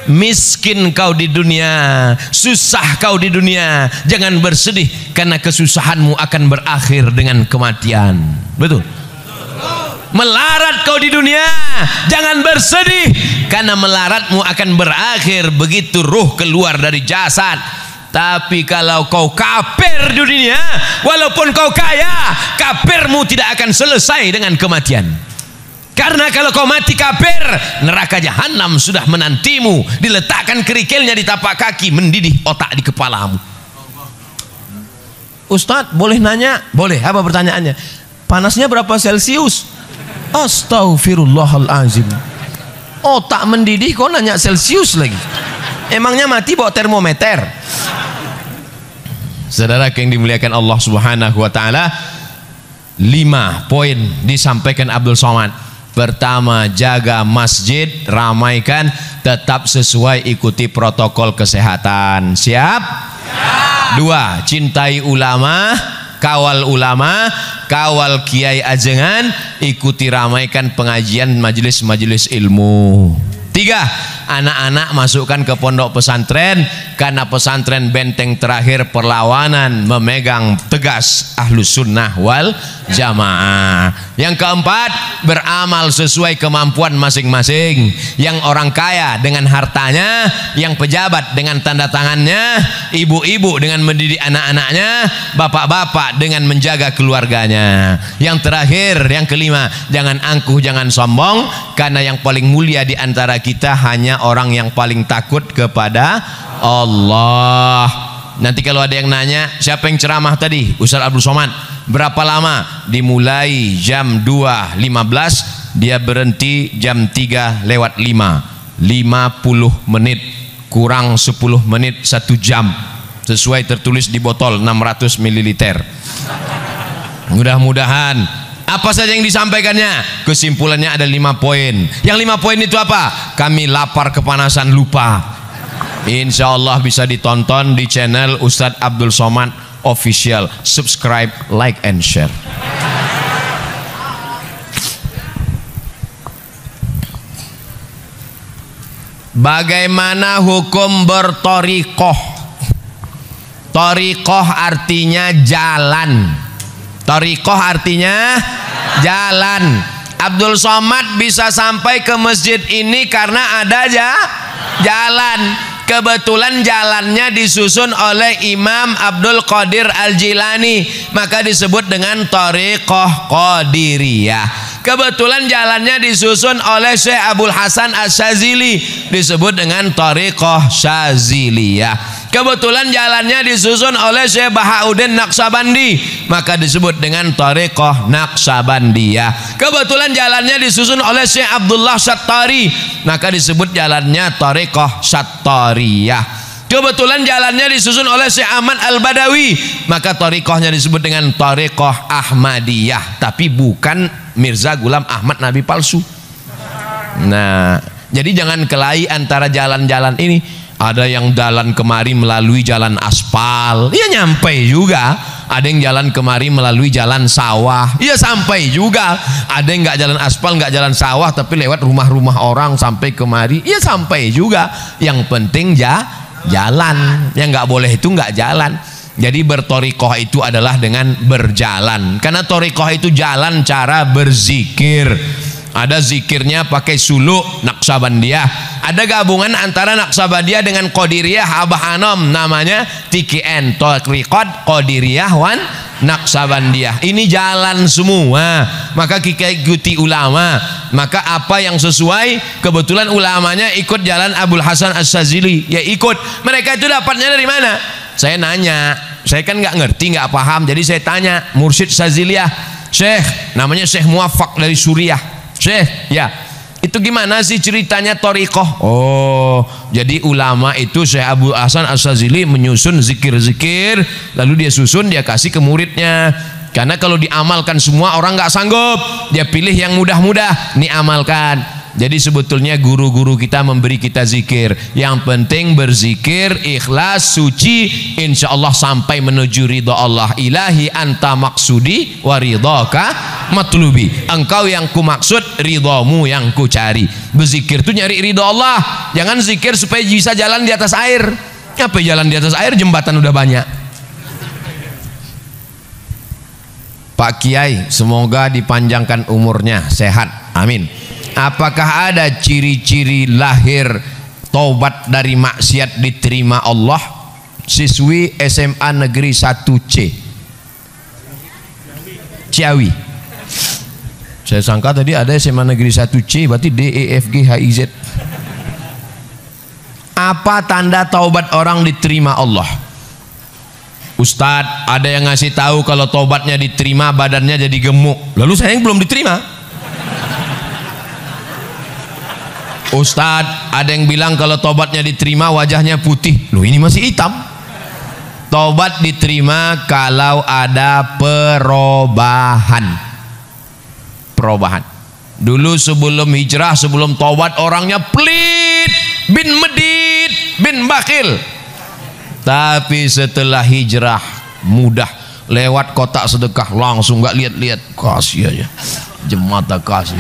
Miskin kau di dunia, susah kau di dunia, jangan bersedih karena kesusahanmu akan berakhir dengan kematian. Betul? Melarat kau di dunia, jangan bersedih karena melaratmu akan berakhir begitu ruh keluar dari jasad. Tapi kalau kau kafir di dunia, walaupun kau kaya, kafirmu tidak akan selesai dengan kematian. Karena kalau kau mati kafir, neraka jahanam sudah menantimu, diletakkan kerikilnya di tapak kaki, mendidih otak di kepalamu. Ustadz boleh nanya? Boleh. Apa pertanyaannya? Panasnya berapa Celcius? Astaghfirullahalazim. Otak mendidih kok nanya Celsius lagi. Emangnya mati bawa termometer? Saudara yang dimuliakan Allah Subhanahu wa taala, 5 poin disampaikan Abdul Somad. Pertama, jaga masjid, ramaikan, tetap sesuai ikuti protokol kesehatan. Siap? Siap. 2, cintai ulama, kawal kiai ajengan, ikuti ramaikan pengajian majelis-majelis ilmu. 3, anak-anak masukkan ke pondok pesantren, karena pesantren benteng terakhir perlawanan memegang tegas ahlus sunnah wal jamaah. Yang keempat, beramal sesuai kemampuan masing-masing. Yang orang kaya dengan hartanya, yang pejabat dengan tanda tangannya, ibu-ibu dengan mendidik anak-anaknya, bapak-bapak dengan menjaga keluarganya. Yang terakhir, yang kelima, jangan angkuh, jangan sombong, karena yang paling mulia di antara kita hanya orang yang paling takut kepada Allah. Nanti kalau ada yang nanya, siapa yang ceramah tadi? Ustaz Abdul Somad. Berapa lama? Dimulai jam 2.15, dia berhenti jam 3:05. 50 menit kurang 10 menit 1 jam, sesuai tertulis di botol 600 ml. Mudah-mudahan apa saja yang disampaikannya, kesimpulannya ada 5 poin. Yang 5 poin itu apa? Kami lapar kepanasan lupa. Insya Allah bisa ditonton di channel Ustadz Abdul Somad Official. Subscribe, like, and share. Bagaimana hukum bertorikoh? Torikoh artinya jalan. Torikoh artinya jalan. Abdul Somad bisa sampai ke masjid ini karena ada jalan. Kebetulan jalannya disusun oleh Imam Abdul Qadir Al-Jilani, maka disebut dengan Thariqah Qadiriyah. Kebetulan jalannya disusun oleh Syekh Abdul Hasan Asy-Syadzili, disebut dengan Thariqah Syadziliyah. Kebetulan jalannya disusun oleh Syekh Bahauddin Naqsabandi, maka disebut dengan Thariqah Naqsabandiyah. Kebetulan jalannya disusun oleh Syekh Abdullah Sattari, maka disebut jalannya Thariqah Sattariyah. Kebetulan jalannya disusun oleh Syekh Ahmad Al-Badawi, maka thariqahnya disebut dengan Thariqah Ahmadiyah, tapi bukan Mirza Ghulam Ahmad Nabi palsu. Nah, jadi jangan kelahi antara jalan-jalan ini. Ada yang jalan kemari melalui jalan aspal, ya nyampe juga. Ada yang jalan kemari melalui jalan sawah, ya sampai juga. Ada yang nggak jalan aspal, nggak jalan sawah, tapi lewat rumah-rumah orang sampai kemari, ya sampai juga. Yang penting jalan. Yang nggak boleh itu nggak jalan. Jadi bertorikoh itu adalah dengan berjalan, karena torikoh itu jalan cara berzikir. Ada zikirnya pakai suluk Naqsabandiyah, ada gabungan antara Naqsabandiyah dengan Qadiriyah Abah Anom, namanya TKN, Thariqat Qadiriyah wan Naqsabandiyah. Ini jalan semua, maka kita ikuti ulama. Maka apa yang sesuai, kebetulan ulamanya ikut jalan Abdul Hasan Asy-Syadzili, ya ikut. Mereka itu dapatnya dari mana? Saya nanya, saya kan nggak ngerti, nggak paham, jadi saya tanya Mursyid Syadziliyah, Syekh, namanya Syekh Muwaffaq dari Suriah. Syekh, ya, itu gimana sih ceritanya thariqah? Oh, jadi ulama itu Syekh Abdul Hasan Asy-Syadzili menyusun zikir-zikir, lalu dia susun, dia kasih ke muridnya. Karena kalau diamalkan semua orang nggak sanggup, dia pilih yang mudah-mudah, nih amalkan. Jadi sebetulnya guru-guru kita memberi kita zikir. Yang penting berzikir ikhlas, suci, insya Allah sampai menuju ridha Allah. Ilahi anta maksudi wa ridhaka matlubi. Engkau yang ku maksud, ridhamu yang ku cari. Berzikir itu nyari ridha Allah. Jangan zikir supaya bisa jalan di atas air. Apa jalan di atas air? Jembatan udah banyak. Pak Kiai, semoga dipanjangkan umurnya, sehat, amin. Apakah ada ciri-ciri lahir taubat dari maksiat diterima Allah? Siswi SMA Negeri 1C Ciawi. Saya sangka tadi ada SMA Negeri 1C, berarti D, E, F, G, H, I, Z. Apa tanda taubat orang diterima Allah? Ustadz, ada yang ngasih tahu kalau taubatnya diterima badannya jadi gemuk. Lalu saya yang belum diterima. Ustadz, ada yang bilang kalau tobatnya diterima wajahnya putih. Loh, ini masih hitam. Tobat diterima kalau ada perubahan. Perubahan. Dulu sebelum hijrah, sebelum tobat, orangnya pelit, bin medit, bin bakil. Tapi setelah hijrah mudah, lewat kotak sedekah langsung nggak lihat-lihat, kasih aja, jemata kasih.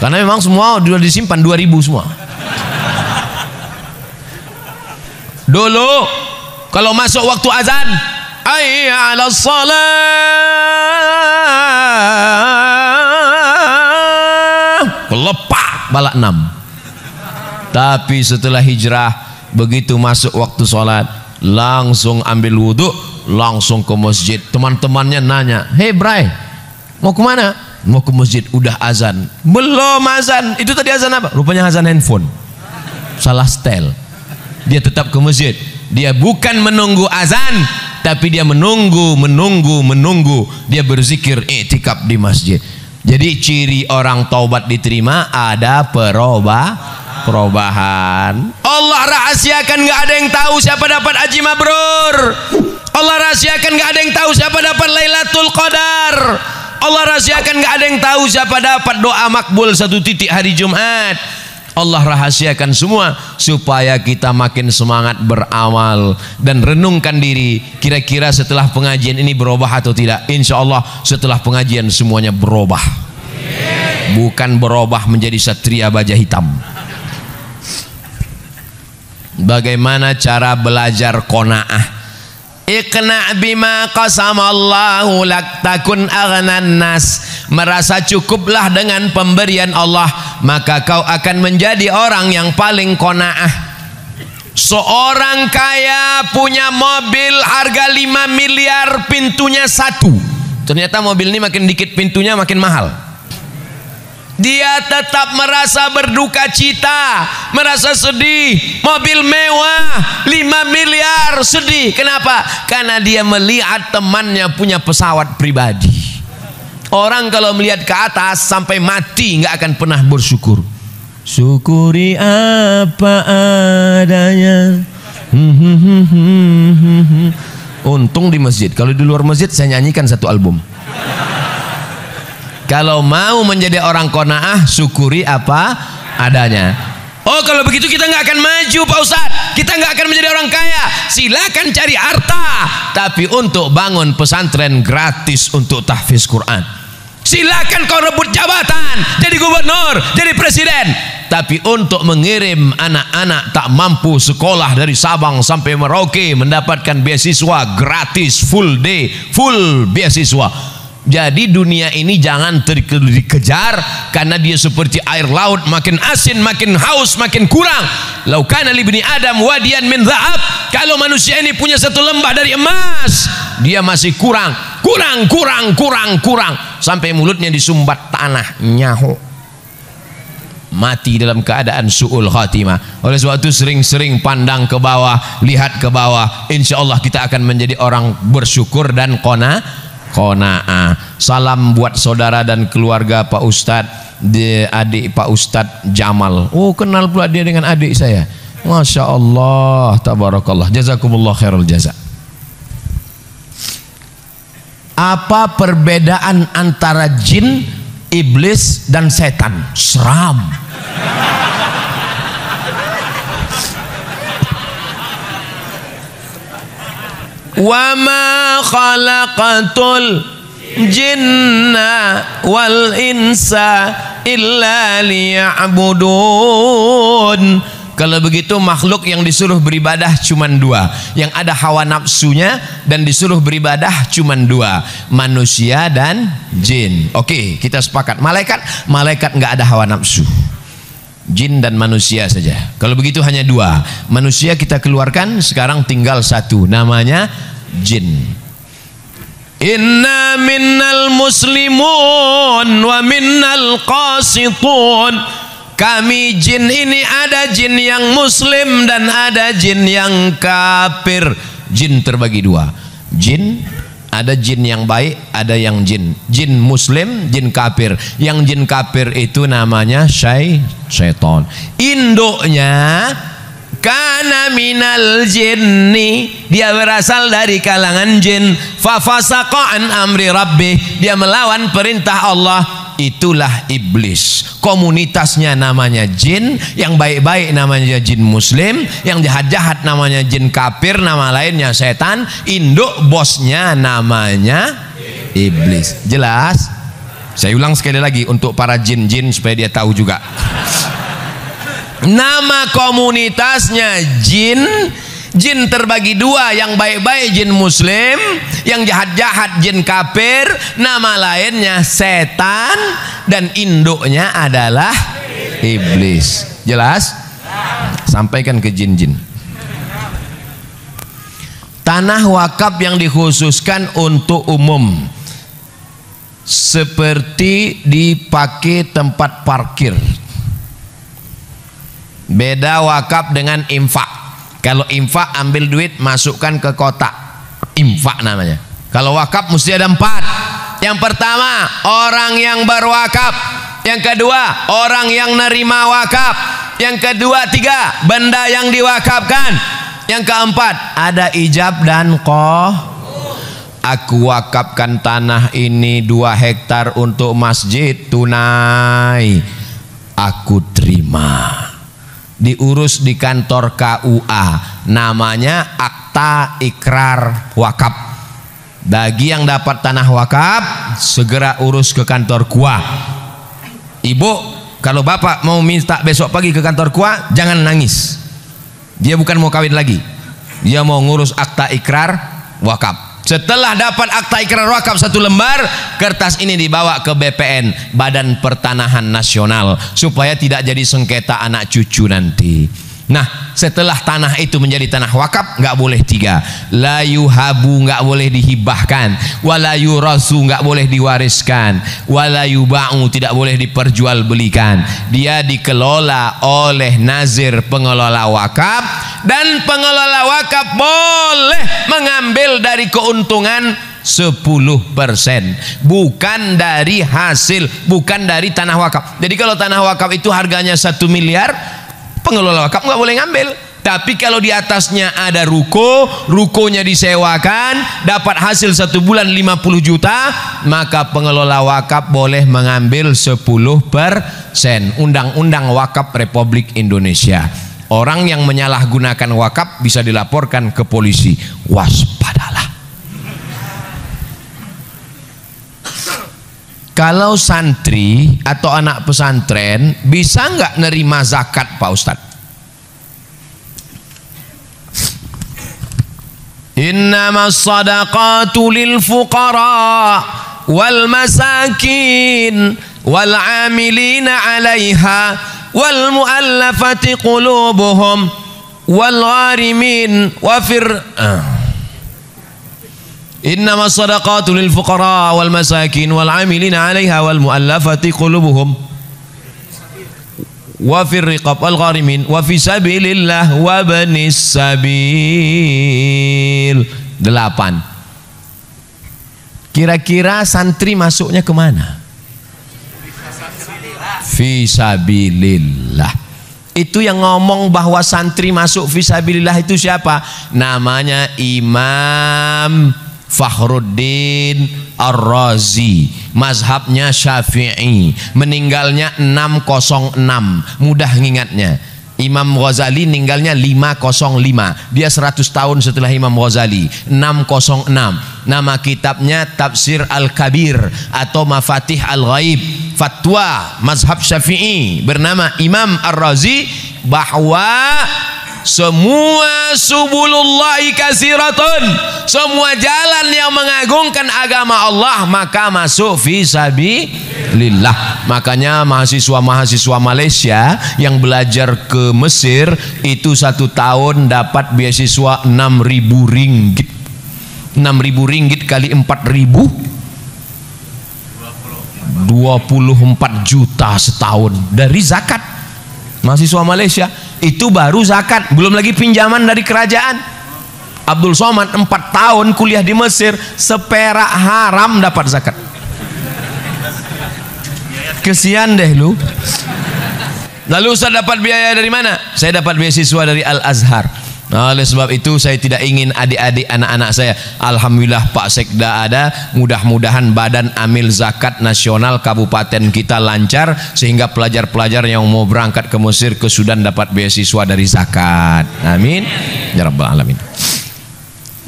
Karena memang semua sudah disimpan 2000 semua. Dulu kalau masuk waktu azan, hayya 'alas shalah, lepak bala 6. Tapi setelah hijrah, begitu masuk waktu sholat, langsung ambil wudhu, langsung ke masjid. Teman-temannya nanya, "Hei Bray, mau kemana?" "Mau ke masjid." "Udah azan." "Belum azan." "Itu tadi azan apa?" Rupanya azan handphone, salah setel. Dia tetap ke masjid. Dia bukan menunggu azan, tapi dia menunggu. Dia berzikir, iktikaf di masjid. Jadi ciri orang taubat diterima ada perubahan. Allah rahasiakan, nggak ada yang tahu siapa dapat haji mabrur. Allah rahasiakan, nggak ada yang tahu siapa dapat Lailatul Qadar. Allah rahasiakan, nggak ada yang tahu siapa dapat doa makbul 1 titik hari Jumat. Allah rahasiakan semua supaya kita makin semangat beramal dan renungkan diri, kira-kira setelah pengajian ini berubah atau tidak. Insya Allah setelah pengajian semuanya berubah, bukan berubah menjadi satria baja hitam. Bagaimana cara belajar qanaah? Iqna bima qasamallahu lak takun aghnan nas. Merasa cukuplah dengan pemberian Allah, maka kau akan menjadi orang yang paling qanaah. Seorang kaya punya mobil harga 5 miliar, pintunya 1. Ternyata mobil ini makin dikit pintunya makin mahal. Dia tetap merasa berduka cita, merasa sedih. Mobil mewah 5 miliar, sedih. Kenapa? Karena dia melihat temannya punya pesawat pribadi. Orang kalau melihat ke atas sampai mati nggak akan pernah bersyukur. Syukuri apa adanya. Untung di masjid. Kalau di luar masjid saya nyanyikan 1 album. Kalau mau menjadi orang qanaah, syukuri apa adanya. Oh, kalau begitu kita nggak akan maju, Pak Ustadz. Kita nggak akan menjadi orang kaya. Silakan cari harta, tapi untuk bangun pesantren gratis untuk tahfiz Quran. Silakan kau rebut jabatan, jadi gubernur, jadi presiden, tapi untuk mengirim anak-anak tak mampu sekolah dari Sabang sampai Merauke mendapatkan beasiswa gratis, full day, full beasiswa. Jadi dunia ini jangan dikejar, karena dia seperti air laut, makin asin, makin haus, makin kurang. Lau kana li bani Adam wadiyan min dhahab, kalau manusia ini punya 1 lembah dari emas, dia masih kurang, sampai mulutnya disumbat tanah, nyaho, mati dalam keadaan su'ul khatimah. Oleh sebab itu sering-sering pandang ke bawah, lihat ke bawah. Insya Allah kita akan menjadi orang bersyukur dan qanaah. Salam buat saudara dan keluarga Pak Ustadz, adik Pak Ustadz Jamal. Oh, kenal pula dia dengan adik saya. Masya Allah, tabarakallah, jazakumullah khairul jaza. Apa perbedaan antara jin, iblis dan setan? Seram. Wa ma khalaqatul jinna wal insa illa liya'budun. Kalau begitu makhluk yang disuruh beribadah cuma 2, yang ada hawa nafsunya dan disuruh beribadah cuma 2, manusia dan jin. Oke, kita sepakat. Malaikat nggak ada hawa nafsu. Jin dan manusia saja. Kalau begitu hanya 2. Manusia kita keluarkan, sekarang tinggal 1, namanya jin. Inna minnal muslimun wa minnal qasitun. Kami jin ini ada jin yang muslim dan ada jin yang kafir. Jin terbagi 2. Jin Ada jin yang baik, ada yang jin muslim, jin kafir. Yang jin kafir itu namanya syaitan. Induknya kana minal jinni, dia berasal dari kalangan jin. Fa fasaqa an amri rabbih, dia melawan perintah Allah. Itulah iblis. Komunitasnya namanya jin, yang baik-baik namanya jin muslim, yang jahat-jahat namanya jin kafir, nama lainnya setan. Induk bosnya namanya iblis. Jelas? Saya ulang sekali lagi untuk para jin-jin supaya dia tahu juga. Nama komunitasnya jin. Jin terbagi dua, yang baik-baik jin muslim, yang jahat-jahat jin kafir, nama lainnya setan, dan induknya adalah iblis. Jelas? Sampaikan ke jin-jin. Tanah wakaf yang dikhususkan untuk umum, seperti dipakai tempat parkir. Beda wakaf dengan infak. Kalau infak ambil duit masukkan ke kotak, infak namanya. Kalau wakaf mesti ada 4. Yang pertama orang yang berwakaf, yang kedua orang yang nerima wakaf, yang kedua 3 benda yang diwakafkan, yang keempat ada ijab dan aku wakafkan tanah ini 2 hektar untuk masjid tunai, aku terima. Diurus di kantor KUA, namanya akta ikrar wakaf. Bagi yang dapat tanah wakaf, segera urus ke kantor KUA. Ibu, kalau bapak mau minta besok pagi ke kantor KUA, jangan nangis. Dia bukan mau kawin lagi, dia mau ngurus akta ikrar wakaf. Setelah dapat akta ikrar wakaf 1 lembar, kertas ini dibawa ke BPN, Badan Pertanahan Nasional, supaya tidak jadi sengketa anak cucu nanti. Nah, setelah tanah itu menjadi tanah wakaf, nggak boleh 3. La yuhabu, nggak boleh dihibahkan. Wala yurasu, nggak boleh diwariskan. Wala yuba'u, tidak boleh diperjualbelikan. Dia dikelola oleh nazir pengelola wakaf, dan pengelola wakaf boleh mengambil dari keuntungan 10%, bukan dari hasil, bukan dari tanah wakaf. Jadi kalau tanah wakaf itu harganya 1 miliar, pengelola wakaf nggak boleh ngambil. Tapi kalau di atasnya ada rukonya disewakan, dapat hasil 1 bulan 50 juta, maka pengelola wakaf boleh mengambil 10%. Undang-Undang Wakaf Republik Indonesia. Orang yang menyalahgunakan wakaf bisa dilaporkan ke polisi. Waspadalah. Kalau santri atau anak pesantren bisa nggak nerima zakat, Pak Ustadz? Innamas sadaqatu lil fuqara wal masakin wal amilina 'alaiha wal mu'allafati qulubuhum wal gharimin wa Innama sadaqatu lil fuqara wal masakin wal amilina 'alaiha wal mu'allafati qulubuhum wa fir riqab wal gharimin wa fi sabilillah wa banis sabil. 8. Kira-kira santri masuknya kemana? Fisabilillah. Itu yang ngomong bahwa santri masuk fisabilillah itu siapa? Namanya Imam Fakhruddin Ar-Razi, mazhabnya Syafi'i, meninggalnya 606, mudah ngingatnya. Imam Ghazali meninggalnya 505, dia 100 tahun setelah Imam Ghazali. 606, nama kitabnya Tafsir Al-Kabir atau Mafatih Al-Ghaib, fatwa mazhab Syafi'i, bernama Imam Ar-Razi, bahwa semua subulullahi kasiratun, semua jalan yang mengagungkan agama Allah maka masuk fisabilillah. Makanya mahasiswa-mahasiswa Malaysia yang belajar ke Mesir itu 1 tahun dapat beasiswa 6.000 ringgit. 6.000 ringgit kali 4.000, 24 juta setahun dari zakat. Mahasiswa Malaysia itu baru zakat, belum lagi pinjaman dari kerajaan. Abdul Somad 4 tahun kuliah di Mesir, seperak haram dapat zakat. Kesian deh lu. Lalu Ustaz dapat biaya dari mana? Saya dapat beasiswa dari Al-Azhar. Nah, oleh sebab itu saya tidak ingin adik-adik anak-anak saya, alhamdulillah Pak Sekda ada, mudah-mudahan badan amil zakat nasional kabupaten kita lancar sehingga pelajar-pelajar yang mau berangkat ke Mesir, ke Sudan dapat beasiswa dari zakat. Amin ya rabbal alamin.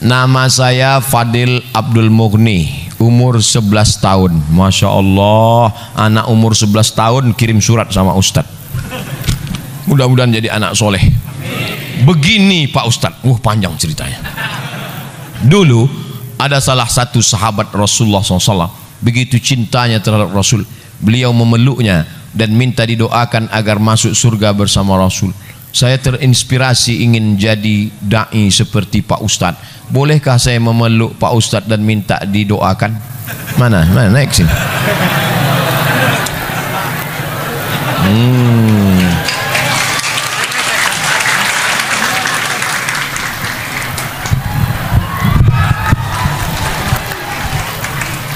Nama saya Fadil Abdul Mughni, umur 11 tahun. Masya Allah, anak umur 11 tahun kirim surat sama Ustadz. Mudah-mudahan jadi anak soleh. Begini Pak Ustadz, panjang ceritanya. Dulu ada salah satu sahabat Rasulullah SAW, begitu cintanya terhadap Rasul, beliau memeluknya dan minta didoakan agar masuk surga bersama Rasul. Saya terinspirasi ingin jadi da'i seperti Pak Ustadz. Bolehkah saya memeluk Pak Ustadz dan minta didoakan? Mana naik sini.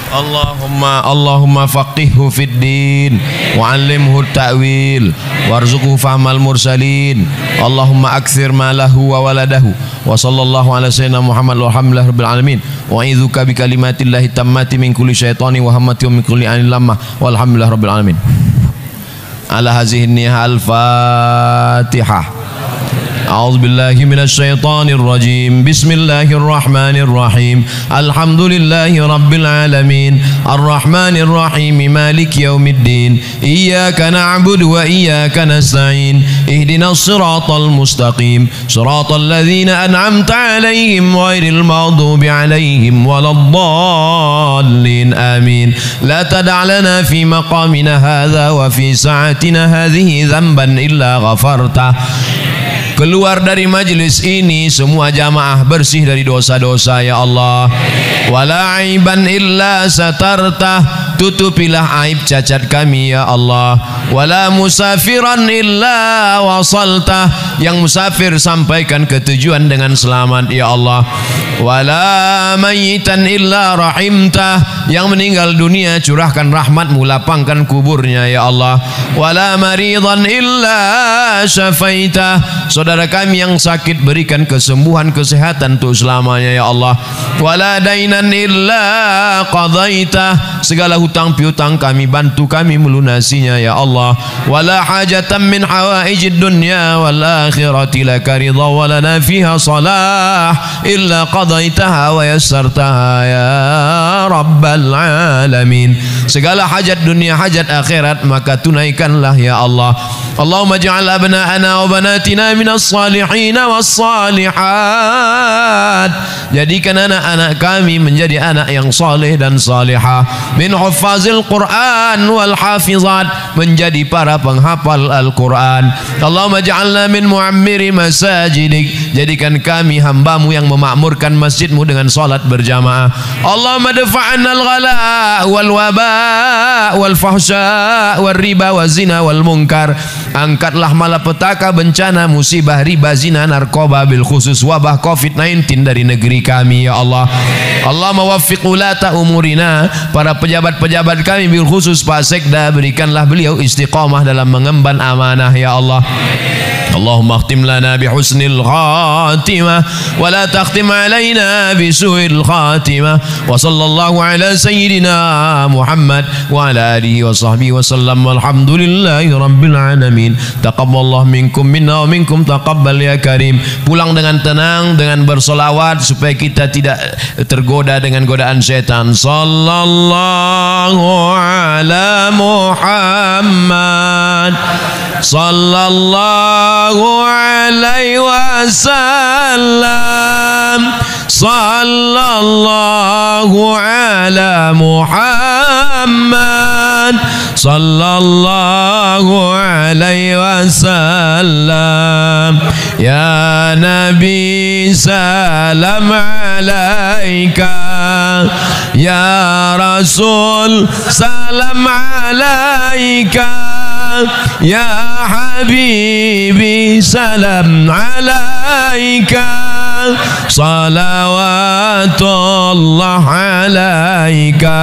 Allahumma faqihhu fid din wa 'allimhu at-ta'wil warzuqhu fahmal mursalin. Allahumma aktsir malahu wa waladahu wa sallallahu ala sayyidina Muhammad walhamdulillahi rabbil alamin wa a'udzuka bi kalimatillahi tammati min kulli syaitani wa hammati wa min kulli ainin lamah walhamdulillahi rabbil alamin. Ala hazihi niyah al-Fatihah. أعوذ بالله من الشيطان الرجيم بسم الله الرحمن الرحيم الحمد لله رب العالمين الرحمن الرحيم مالك يوم الدين إياك نعبد وإياك نستعين اهدنا الصراط المستقيم صراط الذين أنعمت عليهم غير المغضوب عليهم ولا الضالين آمين لا تدع لنا في مقامنا هذا وفي ساعتنا هذه ذنبا إلا غفرته. Keluar dari majlis ini semua jamaah bersih dari dosa-dosa ya Allah. Wala aiban illa satartah, tutupilah aib cacat kami ya Allah. Wala musafiran illa wasaltah, yang musafir sampaikan ke tujuan dengan selamat ya Allah. Wala mayitan illa rahimtah, yang meninggal dunia curahkan rahmatmu, lapangkan kuburnya ya Allah. Wala maridan illa syafaitah, saudara kami yang sakit berikan kesembuhan, kesehatan untuk selamanya ya Allah. Wala dainan illa qadaitah, segala hutang piutang kami bantu kami melunasinya ya Allah. Wala hajatan min hawaijid dunya wal akhirati laka ridha wa lana fiha salah illa qadaitaha wa yassartaha ya rabbal alamin. Segala hajat dunia, hajat akhirat maka tunaikanlah ya Allah. Allahumma ja'al abna'ana wa banatina minas salihin was salihat, jadikan anak-anak kami menjadi anak yang saleh dan salihah, min huffazil Quran wal hafizat, menjadi para penghafal Al-Quran. Allahumma ja'alna min mu'ammiri masajidik, jadikan kami hambamu yang memakmurkan masjidmu dengan salat berjamaah. Allahumma dafa'anna al-ghala wal waba wal fahsya wal riba wal zina wal munkar, angkatlah malapetaka, bencana, musibah, riba, zina, narkoba, bil khusus wabah COVID-19 dari negeri kami ya Allah. Allah mawaffiq ulata umurina, para pejabat-pejabat kami bil khusus Pak Sekda, berikanlah beliau istiqamah dalam mengemban amanah ya Allah. Allahumma akhtim lana bihusnil khatimah wa la takhtim alaina bisu'il khatimah. Wa sallallahu ala sayyidina Muhammad wa ala alihi wa sahbihi wa sallam, walhamdulillahi rabbil alamin. Taqabbalallahu minkum minna wa minkum taqabbal ya karim. Pulang dengan tenang, dengan bersolawat supaya kita tidak tergoda dengan godaan setan. Sallallahu ala Muhammad sallallahu alaihi wasallam. Sallallahu ala Muhammad sallallahu alaihi wasallam. Ya Nabi salam alaika, ya Rasul salam alaika, ya habibi salam alaika salawatullah alaika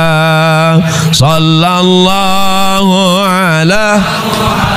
sallallahu alaihi